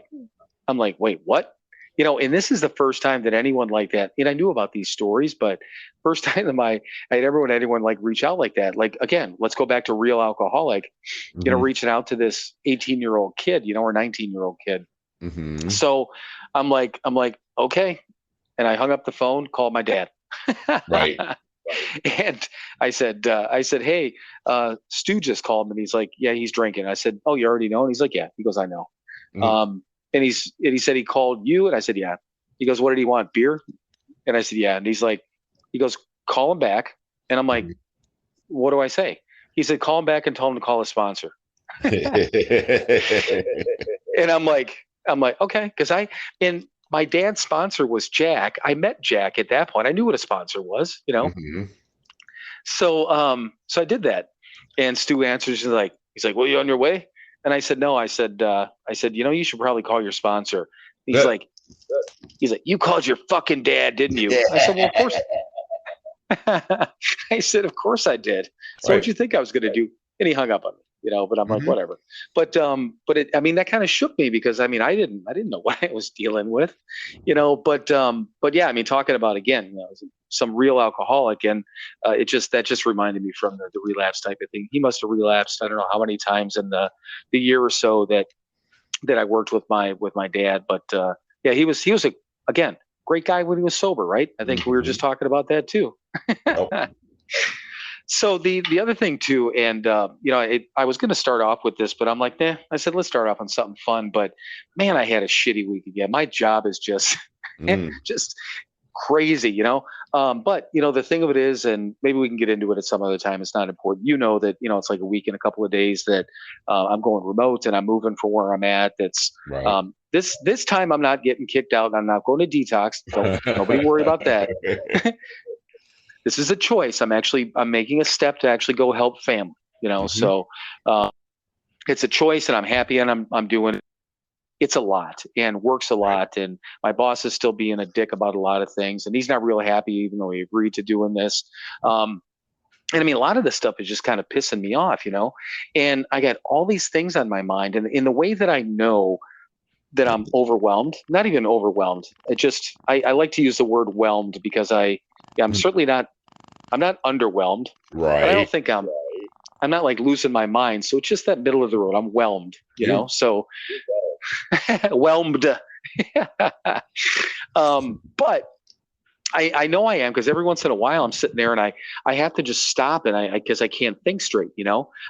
I'm like, wait, what? And this is the first time that anyone like that, and I knew about these stories, but first time that I had anyone like reach out like that. Like, again, let's go back to real alcoholic,
Mhm.
reaching out to this 18-year-old kid, or 19-year-old kid.
Mhm.
So okay. And I hung up the phone, called my dad.
Right.
And I said, "Hey, Stu just called me." And he's like, "Yeah, he's drinking." I said, "Oh, you already know?" And he's like, "Yeah." He goes, "I know."
Mhm.
Um, and he said he called you, and I said, "Yeah." He goes, "What did he want? Beer?" And I said, "Yeah." And he goes, "Call him back." And I'm like,
Mhm.
"What do I say?" He said, "Call him back and tell him to call a sponsor." And I'm like, okay, because and my dad's sponsor was Jack. I met Jack at that point. I knew what a sponsor was.
Mhm.
So I did that, and Stu answers. He's like, "Well, you on your way?" And I said, "No." I said, "You should probably call your sponsor." He's
That-
like, "You called your fucking dad, didn't you?" I said, "Well, of course." I said, "Of course I did. So what'd
Right.
you think I was going to do?" And he hung up on me. But I'm like,
Mhm.
whatever. I mean, that kind of shook me, because I mean, I didn't know what I was dealing with. But yeah, I mean, talking about, again, some real alcoholic, and that just reminded me from the relapse type of thing. He must have relapsed, I don't know how many times in the year or so that I worked with my dad. But yeah, he was again, great guy when he was sober, right? I think we were just
Mhm.
talking about that too.
Yep.
So the other thing too, and I was going to start off with this, but I'm like, nah. I said, let's start off on something fun. But man, I had a shitty week again. My job is just
Mm.
just crazy. But the thing of it is, and maybe we can get into it at some other time. It's not important. That it's like a week and a couple of days that I'm going remote, and I'm moving from where I'm at. That's
Right.
this time I'm not getting kicked out, and I'm not going to detox. Don't nobody worry about that. This is a choice. I'm making a step to actually go help family.
Mhm.
So it's a choice, and I'm happy, and I'm doing it. It's a lot, and works a
Right.
lot, and my boss is still being a dick about a lot of things, and he's not real happy, even though he agreed to doing this. Um, and I mean, a lot of this stuff is just kind of pissing me off. And I got all these things on my mind, and in the way that I know that I'm overwhelmed, not even overwhelmed. I like to use the word whelmed, because I'm certainly not. I'm not underwhelmed, but I don't
Right.
think I'm not like losing my mind. So it's just that middle of the road. I'm whelmed,
You're
so whelmed. But I know I am, because every once in a while I'm sitting there, and I have to just stop, and because I can't think straight.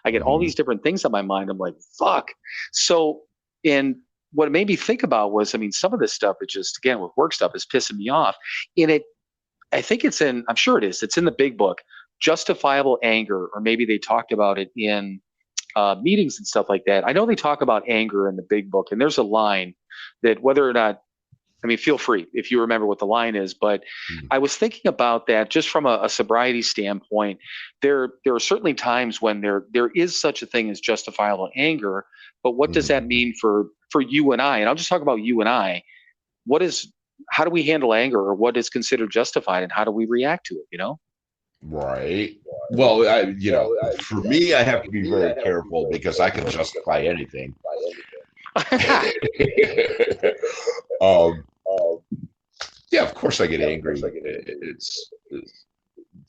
I get all
Mhm.
these different things on my mind. I'm like, fuck. So, and what it made me think about was, I mean, some of this stuff is just, again, with work stuff, is pissing me off. And I think I'm sure it is. It's in the big book, Justifiable Anger, or maybe they talked about it in meetings and stuff like that. I know they talk about anger in the big book, and there's a line that, whether or not I mean, feel free if you remember what the line is, but I was thinking about that just from a sobriety standpoint. There are certainly times when there is such a thing as justifiable anger, but what does that mean for you and I? And I'll just talk about you and I. How do we handle anger, or what is considered justified, and how do we react to it?
Right. Well, for me, I have to be very careful because I can justify anything. Yeah, of course I get angry.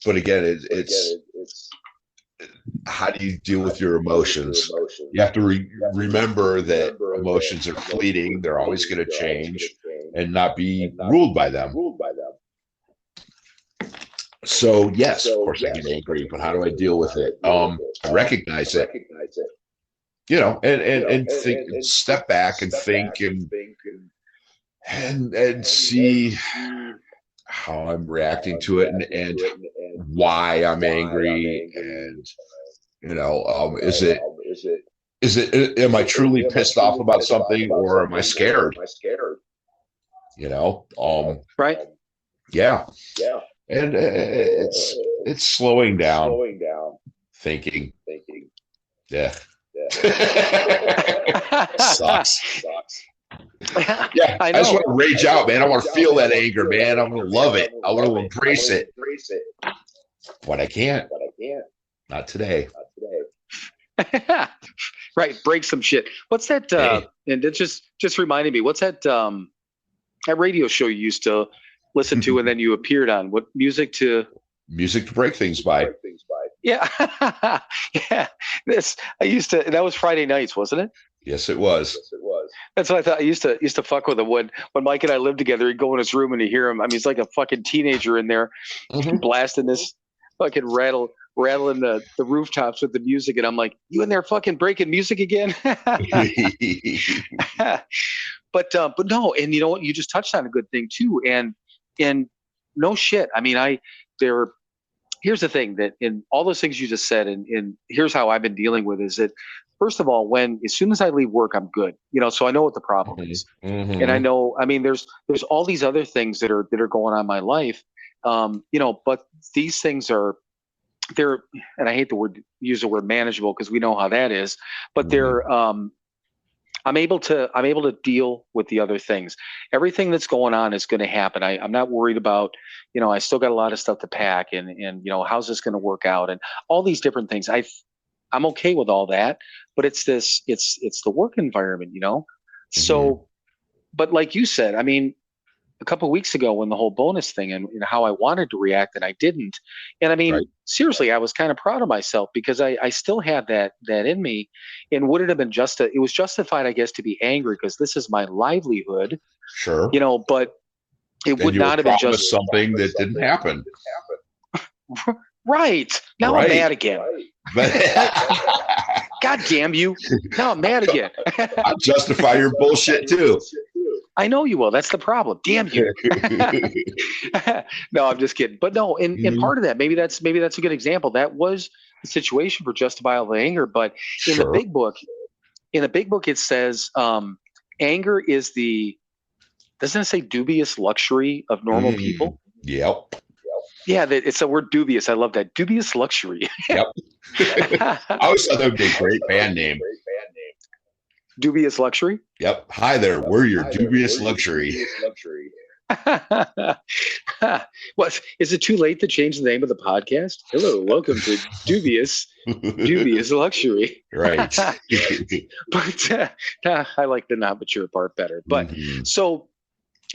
But again, it's how do you deal with your emotions? You have to remember that emotions are fleeting; they're always going to change, and not be ruled by them. So yes, of course I get angry, but how do I deal with it? I recognize it, and think, and step back and think, and see how I'm reacting to it, and why I'm angry, and am I truly pissed off about something, or am I scared?
Right.
Yeah. And it's slowing down, thinking. Yeah. Sucks. Yeah, I just want to rage out, man. I want to feel that anger, man. I want to love it. I want to embrace it. But I can't. Not today.
Right. Break some shit. What's that? And it just reminded me. What's that? That radio show you used to listen to, and then you appeared on. What music to
break things by?
Yeah. Yeah. That was Friday nights, wasn't it?
Yes, it was.
That's what I thought. I used to fuck with him when Mike and I lived together. He'd go in his room and you hear him. I mean, he's like a fucking teenager in there, blasting this fucking rattling the rooftops with the music, and I'm like, you in there fucking breaking music again? But no, and you know what? You just touched on a good thing too, and no shit. I mean, here's the thing, that in all those things you just said, and here's how I've been dealing with is that, first of all, as soon as I leave work, I'm good. So I know what the problem is, and I know. I mean, there's all these other things that are going on in my life, but these things they're, and I hate use the word manageable because we know how that is, but they're. I'm able to deal with the other things. Everything that's going on is going to happen. I'm not worried about, I still got a lot of stuff to pack, and how's this going to work out, and all these different things. I'm okay with all that, but it's the work environment, So, but like you said, I mean, a couple of weeks ago when the whole bonus thing and how I wanted to react and I didn't, and I mean, seriously, I was kind of proud of myself because I still had that in me. And would it have been it was justified, I guess, to be angry because this is my livelihood.
Sure.
But it would not have been just
something that didn't happen.
Right. Now I'm mad again. God damn you. Now I'm mad again.
I justify your bullshit too.
I know you will. That's the problem. Damn you. No, I'm just kidding. But no, and part of that, maybe that's a good example. That was the situation for justifiable anger. But in the big book, it says anger is doesn't it say dubious luxury of normal people?
Yep.
Yeah, it's the word dubious. I love that. Dubious luxury.
Yep. I always thought that would be a great band name.
Dubious luxury?
Yep. Hi there. We're your dubious luxury.
What, is it too late to change the name of the podcast? Hello, welcome to Dubious Luxury.
Right.
But I like the not mature part better. But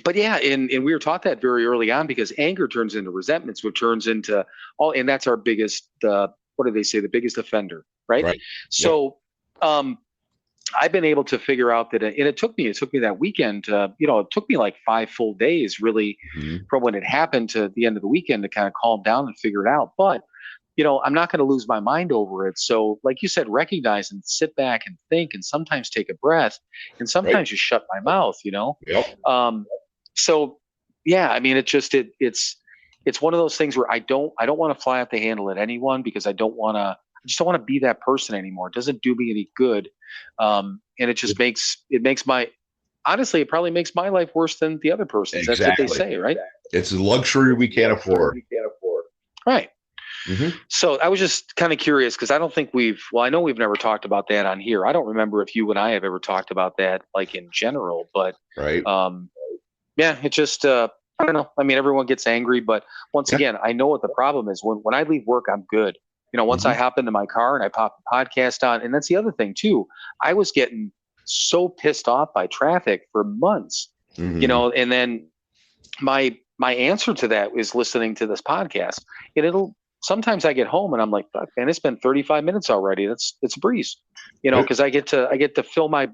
but yeah, and we were taught that very early on because anger turns into resentments, which turns into and that's our biggest, what do they say, the biggest offender, right? So, I've been able to figure out that, and it took me that weekend, it took me like 5 full days really from when it happened to the end of the weekend to kind of calm down and figure it out. But, I'm not going to lose my mind over it. So like you said, recognize and sit back and think, and sometimes take a breath, and sometimes just shut my mouth,
Yep.
So yeah, I mean, it's one of those things where I don't want to fly off the handle at anyone because I just don't want to be that person anymore. It doesn't do me any good. And it just makes honestly, it probably makes my life worse than the other person's. That's what they say, right?
It's a luxury we can't afford.
Right.
Mm-hmm.
So I was just kind of curious because I don't think I know we've never talked about that on here. I don't remember if you and I have ever talked about that like in general, but
Right.
yeah, it just, I don't know. I mean, everyone gets angry, but once again, I know what the problem is. When I leave work, I'm good. Once I hop into my car and I pop the podcast on, and that's the other thing too. I was getting so pissed off by traffic for months, and then my answer to that is listening to this podcast. And sometimes I get home and I'm like, fuck, man, it's been 35 minutes already. It's a breeze, because I get to fill my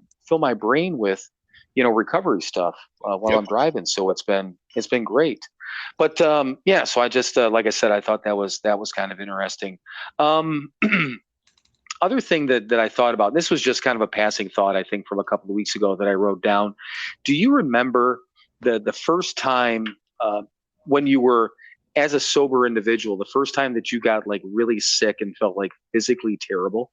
brain with, recovery stuff while I'm driving. So it's been great. But yeah, so I just like I said, I thought that was kind of interesting. Other thing that I thought about, this was just kind of a passing thought, I think, from a couple of weeks ago that I wrote down. Do you remember the first time when you were, as a sober individual, the first time that you got like really sick and felt like physically terrible?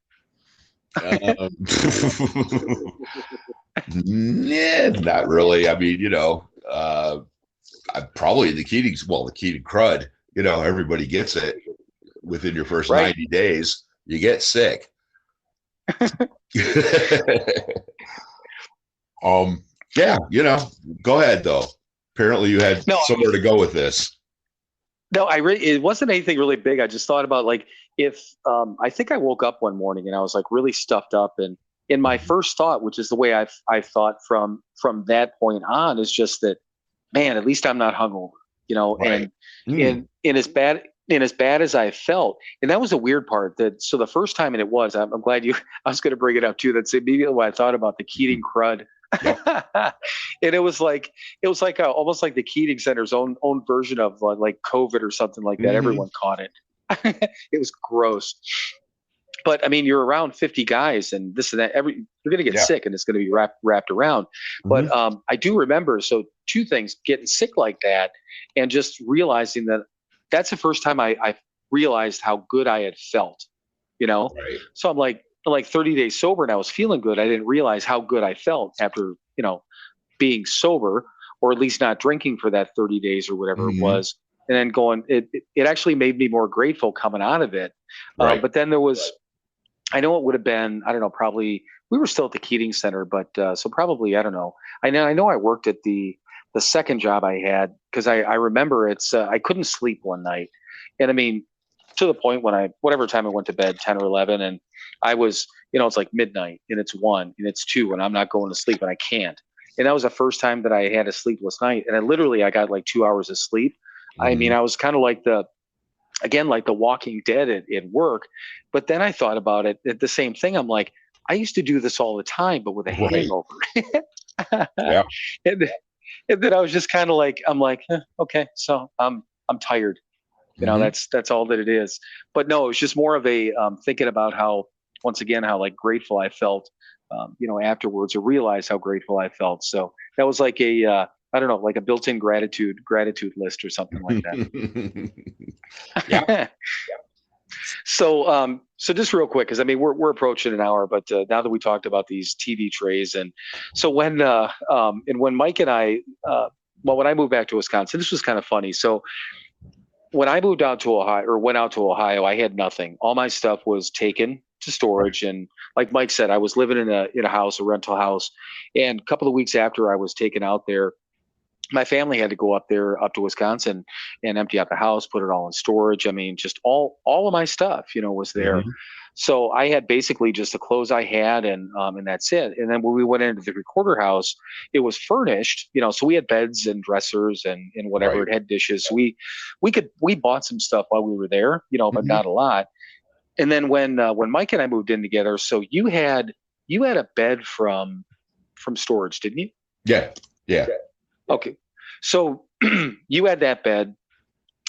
Yeah, not really. I mean, probably the Keating crud. Everybody gets it within your first 90 days. You get sick. Yeah, go ahead though. Apparently you had somewhere to go with this.
No, it wasn't anything really big. I just thought about like if I think I woke up one morning and I was like really stuffed up, and in my first thought, which is the way I thought from that point on, is just that, man, at least I'm not hungover,
Right.
and as bad as I felt, and that was a weird part. So the first time, and I'm glad I was going to bring it up too. That's immediately what I thought about the Keating crud. And it was like almost like the Keating Center's own version of like COVID or something like that. Everyone caught it. It was gross. But I mean, you're around 50 guys and this and that. You're going to get sick and it's going to be wrapped around. But I do remember. So two things: getting sick like that, and just realizing that that's the first time I realized how good I had felt.
Right.
So I'm like 30 days sober and I was feeling good. I didn't realize how good I felt after, being sober, or at least not drinking for that 30 days or whatever it was. And then it actually made me more grateful coming out of it.
Right.
But then there was, I know it would have been, I don't know, probably we were still at the Keating Center, but so probably, I don't know. I know I worked at the second job I had, because I remember I couldn't sleep one night. And I mean, to the point when whatever time I went to bed, 10 or 11, and I was, it's like midnight and it's 1 and it's 2 and I'm not going to sleep and I can't. And that was the first time that I had a sleepless night. And I got like 2 hours of sleep. I mean, I was kind of like the Walking Dead at work. But then I thought about it, the same thing. I'm like, I used to do this all the time, but with a hangover.
Yeah.
And then I was just kind of like, I'm like, okay, so I'm tired. That's all that it is. But no, it was just more of a thinking about how like grateful I felt, afterwards, or realized how grateful I felt. So that was like I don't know, like a built-in gratitude list or something like that.
Yeah.
So just real quick, because I mean we're approaching an hour, but now that we talked about these TV trays, and so when Mike and I, when I moved back to Wisconsin, this was kind of funny. So when I moved out to Ohio, or went out to Ohio, I had nothing. All my stuff was taken to storage, and like Mike said, I was living in a house, a rental house, and a couple of weeks after I was taken out there, my family had to go up to Wisconsin and empty out the house, put it all in storage. I mean, just all of my stuff, was there. So I had basically just the clothes I had, and that's it. And then when we went into the recorder house, it was furnished, so we had beds and dressers and whatever.
Right.
It had dishes. We bought some stuff while we were there, but not a lot. And then when Mike and I moved in together, so you had a bed from storage, didn't you?
Yeah.
Okay. So you had that bed.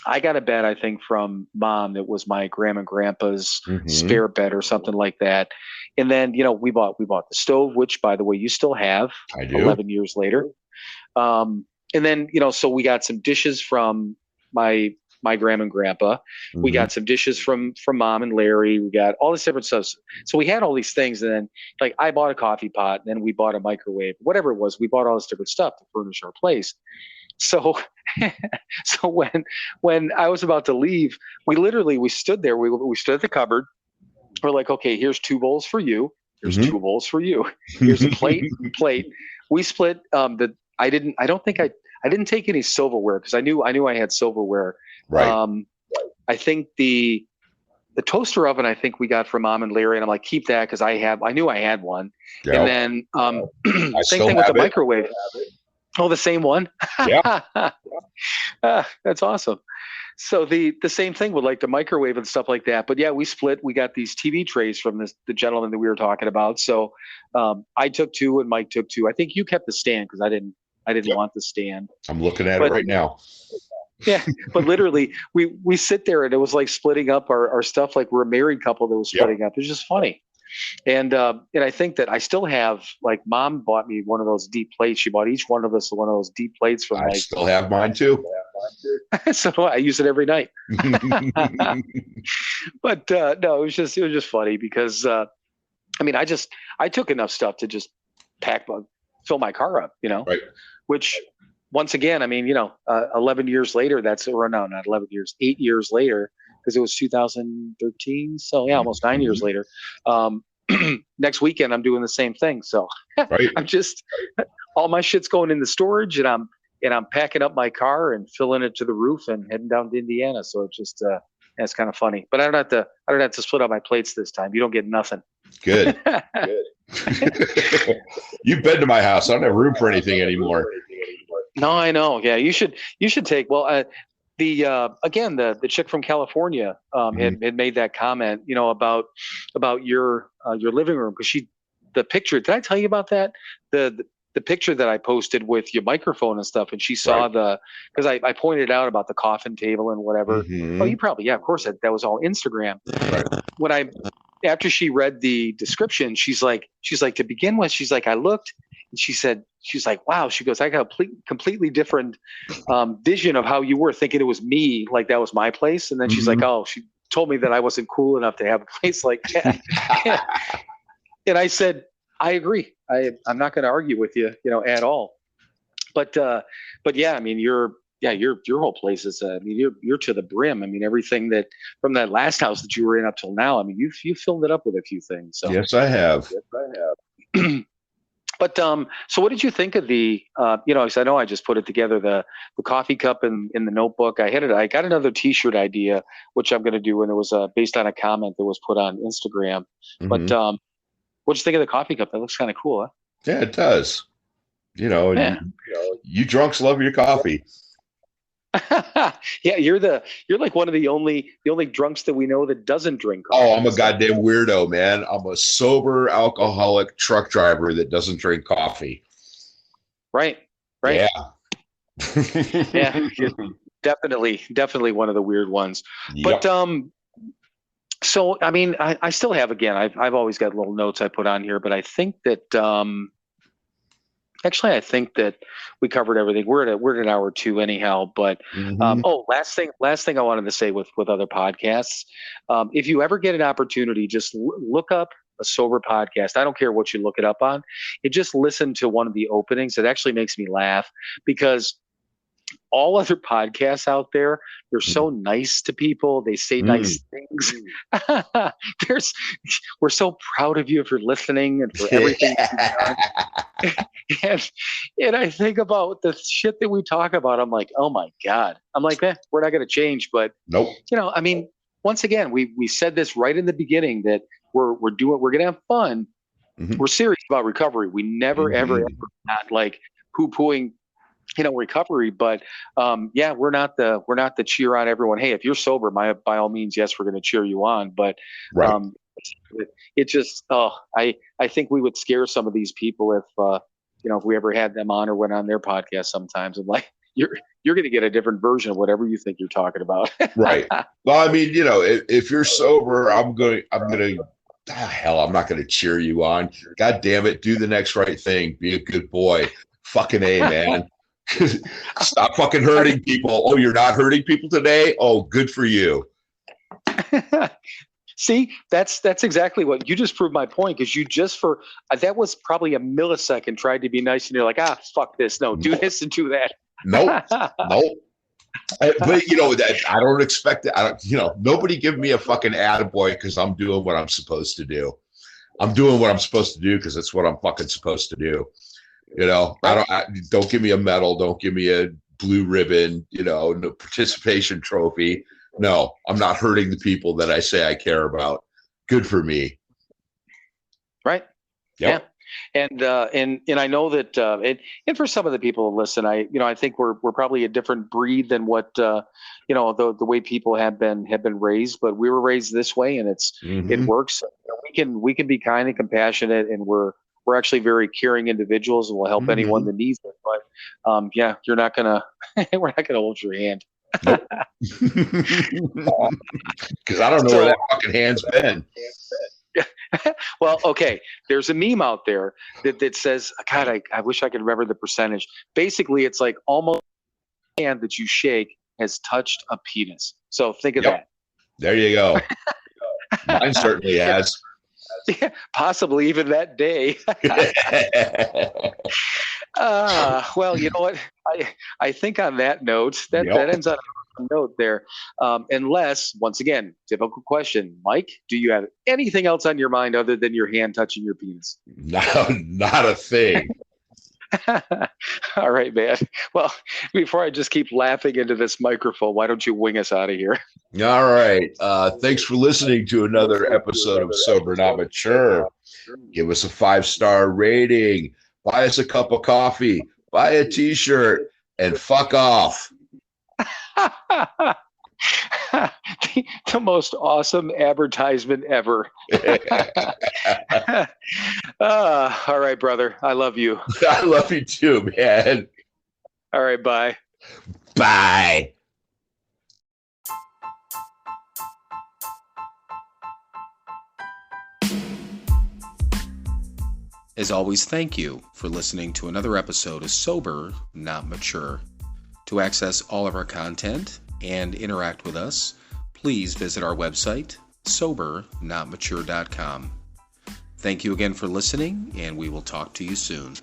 I got a bed, I think, from Mom. That was my grandma and grandpa's spare bed or something like that. And then, we bought the stove, which, by the way, you still have.
I do.
11 years later. And then, so we got some dishes from my my grandma and grandpa. We got some dishes from Mom and Larry. We got all this different stuff. So we had all these things, and then like I bought a coffee pot, and then we bought a microwave, whatever it was. We bought all this different stuff to furnish our place. So, so when I was about to leave, we stood there. We stood at the cupboard. We're like, okay, here's 2 bowls for you. Here's 2 bowls for you. Here's a plate. We split. I didn't take any silverware because I knew I had silverware.
Right.
I think the toaster oven I think we got from Mom and Larry, and I'm like, keep that because I knew I had one.
Yep.
And then same thing with the microwave. Oh, the same one?
Yeah.
That's awesome. So the same thing with like the microwave and stuff like that. But yeah, we split. We got these TV trays from the gentleman that we were talking about. So I took 2 and Mike took 2. I think you kept the stand because I didn't want the stand.
I'm looking at it right now.
Yeah, but literally we sit there and it was like splitting up our stuff like we're a married couple that was splitting up. It was just funny. And I think that I still have, like, Mom bought me one of those deep plates. She bought each one of us one of those deep plates from
I still have mine too.
So I use it every night. But no, it was just funny because I mean I took enough stuff to just fill my car up,
Right.
Which once again, I mean, 11 years later, or no, not 11 years, 8 years later, because it was 2013. So yeah, almost 9 years later. Next weekend, I'm doing the same thing. So
Right.
I'm just, all my shit's going in the storage, and I'm packing up my car and filling it to the roof and heading down to Indiana. So it's just, it's kind of funny, but I don't have to split up my plates this time. You don't get nothing.
Good. You've been to my house. I don't have room for anything anymore.
No, I know. Yeah, you should take. Well, the chick from California had made that comment, about your living room, because the picture. Did I tell you about that? The picture that I posted with your microphone and stuff, and she saw because I pointed out about the coffin table and whatever. Oh, you probably, of course that was all Instagram.
Right.
After she read the description, she's like, to begin with, she's like, I looked, and she's like, wow. She goes, I got a completely different vision of how you were, thinking it was me, like that was my place. And then she's like, oh, she told me that I wasn't cool enough to have a place like that. And I said, I agree. I'm not going to argue with you, at all. But yeah, I mean, your whole place is, I mean, you're to the brim. I mean, everything that from that last house that you were in up till now, I mean, you filled it up with a few things. So
Yes, I have.
But so what did you think of the, because I know I just put it together, the coffee cup in the notebook. I got another T-shirt idea, which I'm going to do, and it was based on a comment that was put on Instagram. But what'd you think of the coffee cup? That looks kind of cool, huh?
Yeah, it does. You drunks love your coffee.
Yeah, you're like one of the only drunks that we know that doesn't drink coffee.
Oh, I'm a goddamn weirdo, man. I'm a sober alcoholic truck driver that doesn't drink coffee.
Right.
Yeah.
Yeah, definitely one of the weird ones.
Yep.
But so I mean, I still have, again, I've always got little notes I put on here, but I think that actually, I think that we covered everything. We're at an hour or two anyhow. But last thing I wanted to say with other podcasts, if you ever get an opportunity, just look up a sober podcast. I don't care what you look it up on. Just listen to one of the openings. It actually makes me laugh, because all other podcasts out there, they're so nice to people. They say nice things. We're so proud of you for listening and for everything you've done. And I think about the shit that we talk about. I'm like, oh my God. I'm like, we're not going to change. But
nope.
I mean, once again, we said this right in the beginning that we're going to have fun. We're serious about recovery. We never ever not like poo-pooing recovery, but we're not the cheer on everyone. Hey, if you're sober, by all means, yes, we're going to cheer you on. But it just, I think we would scare some of these people if we ever had them on or went on their podcast sometimes. I'm like, you're going to get a different version of whatever you think you're talking about.
Right. Well, I mean, if you're sober, I'm not going to cheer you on. God damn it. Do the next right thing. Be a good boy. Fucking A, man. Stop fucking hurting people. Oh, you're not hurting people today? Oh, good for you.
See, that's exactly what you just proved my point, because you just that was probably a millisecond tried to be nice, and you're like, fuck this, no, do this and do that.
Nope. But that I don't expect it. Nobody give me a fucking attaboy because I'm doing what I'm supposed to do. I'm doing what I'm supposed to do because it's what I'm fucking supposed to do. Don't give me a medal. Don't give me a blue ribbon. No participation trophy. No, I'm not hurting the people that I say I care about. Good for me.
Right. Yep. Yeah. And I know that and for some of the people who listen, I think we're probably a different breed than what the way people have been raised, but we were raised this way, and it works. We can be kind and compassionate, and we're actually very caring individuals, and will help anyone that needs it. But you're not gonna we're not gonna hold your hand.
Nope. Because I don't know where that fucking hand's been.
Well, okay. There's a meme out there that says, God, I wish I could remember the percentage. Basically, it's like almost the hand that you shake has touched a penis. So think of that.
There you go. Mine certainly has.
Yeah, possibly even that day. Well, you know what? I think on that note, that ends on a note there. Unless, once again, typical question, Mike, do you have anything else on your mind other than your hand touching your penis?
No, not a thing.
All right, man. Well, before I just keep laughing into this microphone, why don't you wing us out of here?
All right. Thanks for listening to another episode of Sober Not Mature. Give us a 5-star rating. Buy us a cup of coffee. Buy a t-shirt. And fuck off.
The most awesome advertisement ever. All right, brother. I love you.
I love you too, man.
All right, bye.
Bye.
As always, thank you for listening to another episode of Sober Not Mature. To access all of our content and interact with us, please visit our website, SoberNotMature.com. Thank you again for listening, and we will talk to you soon.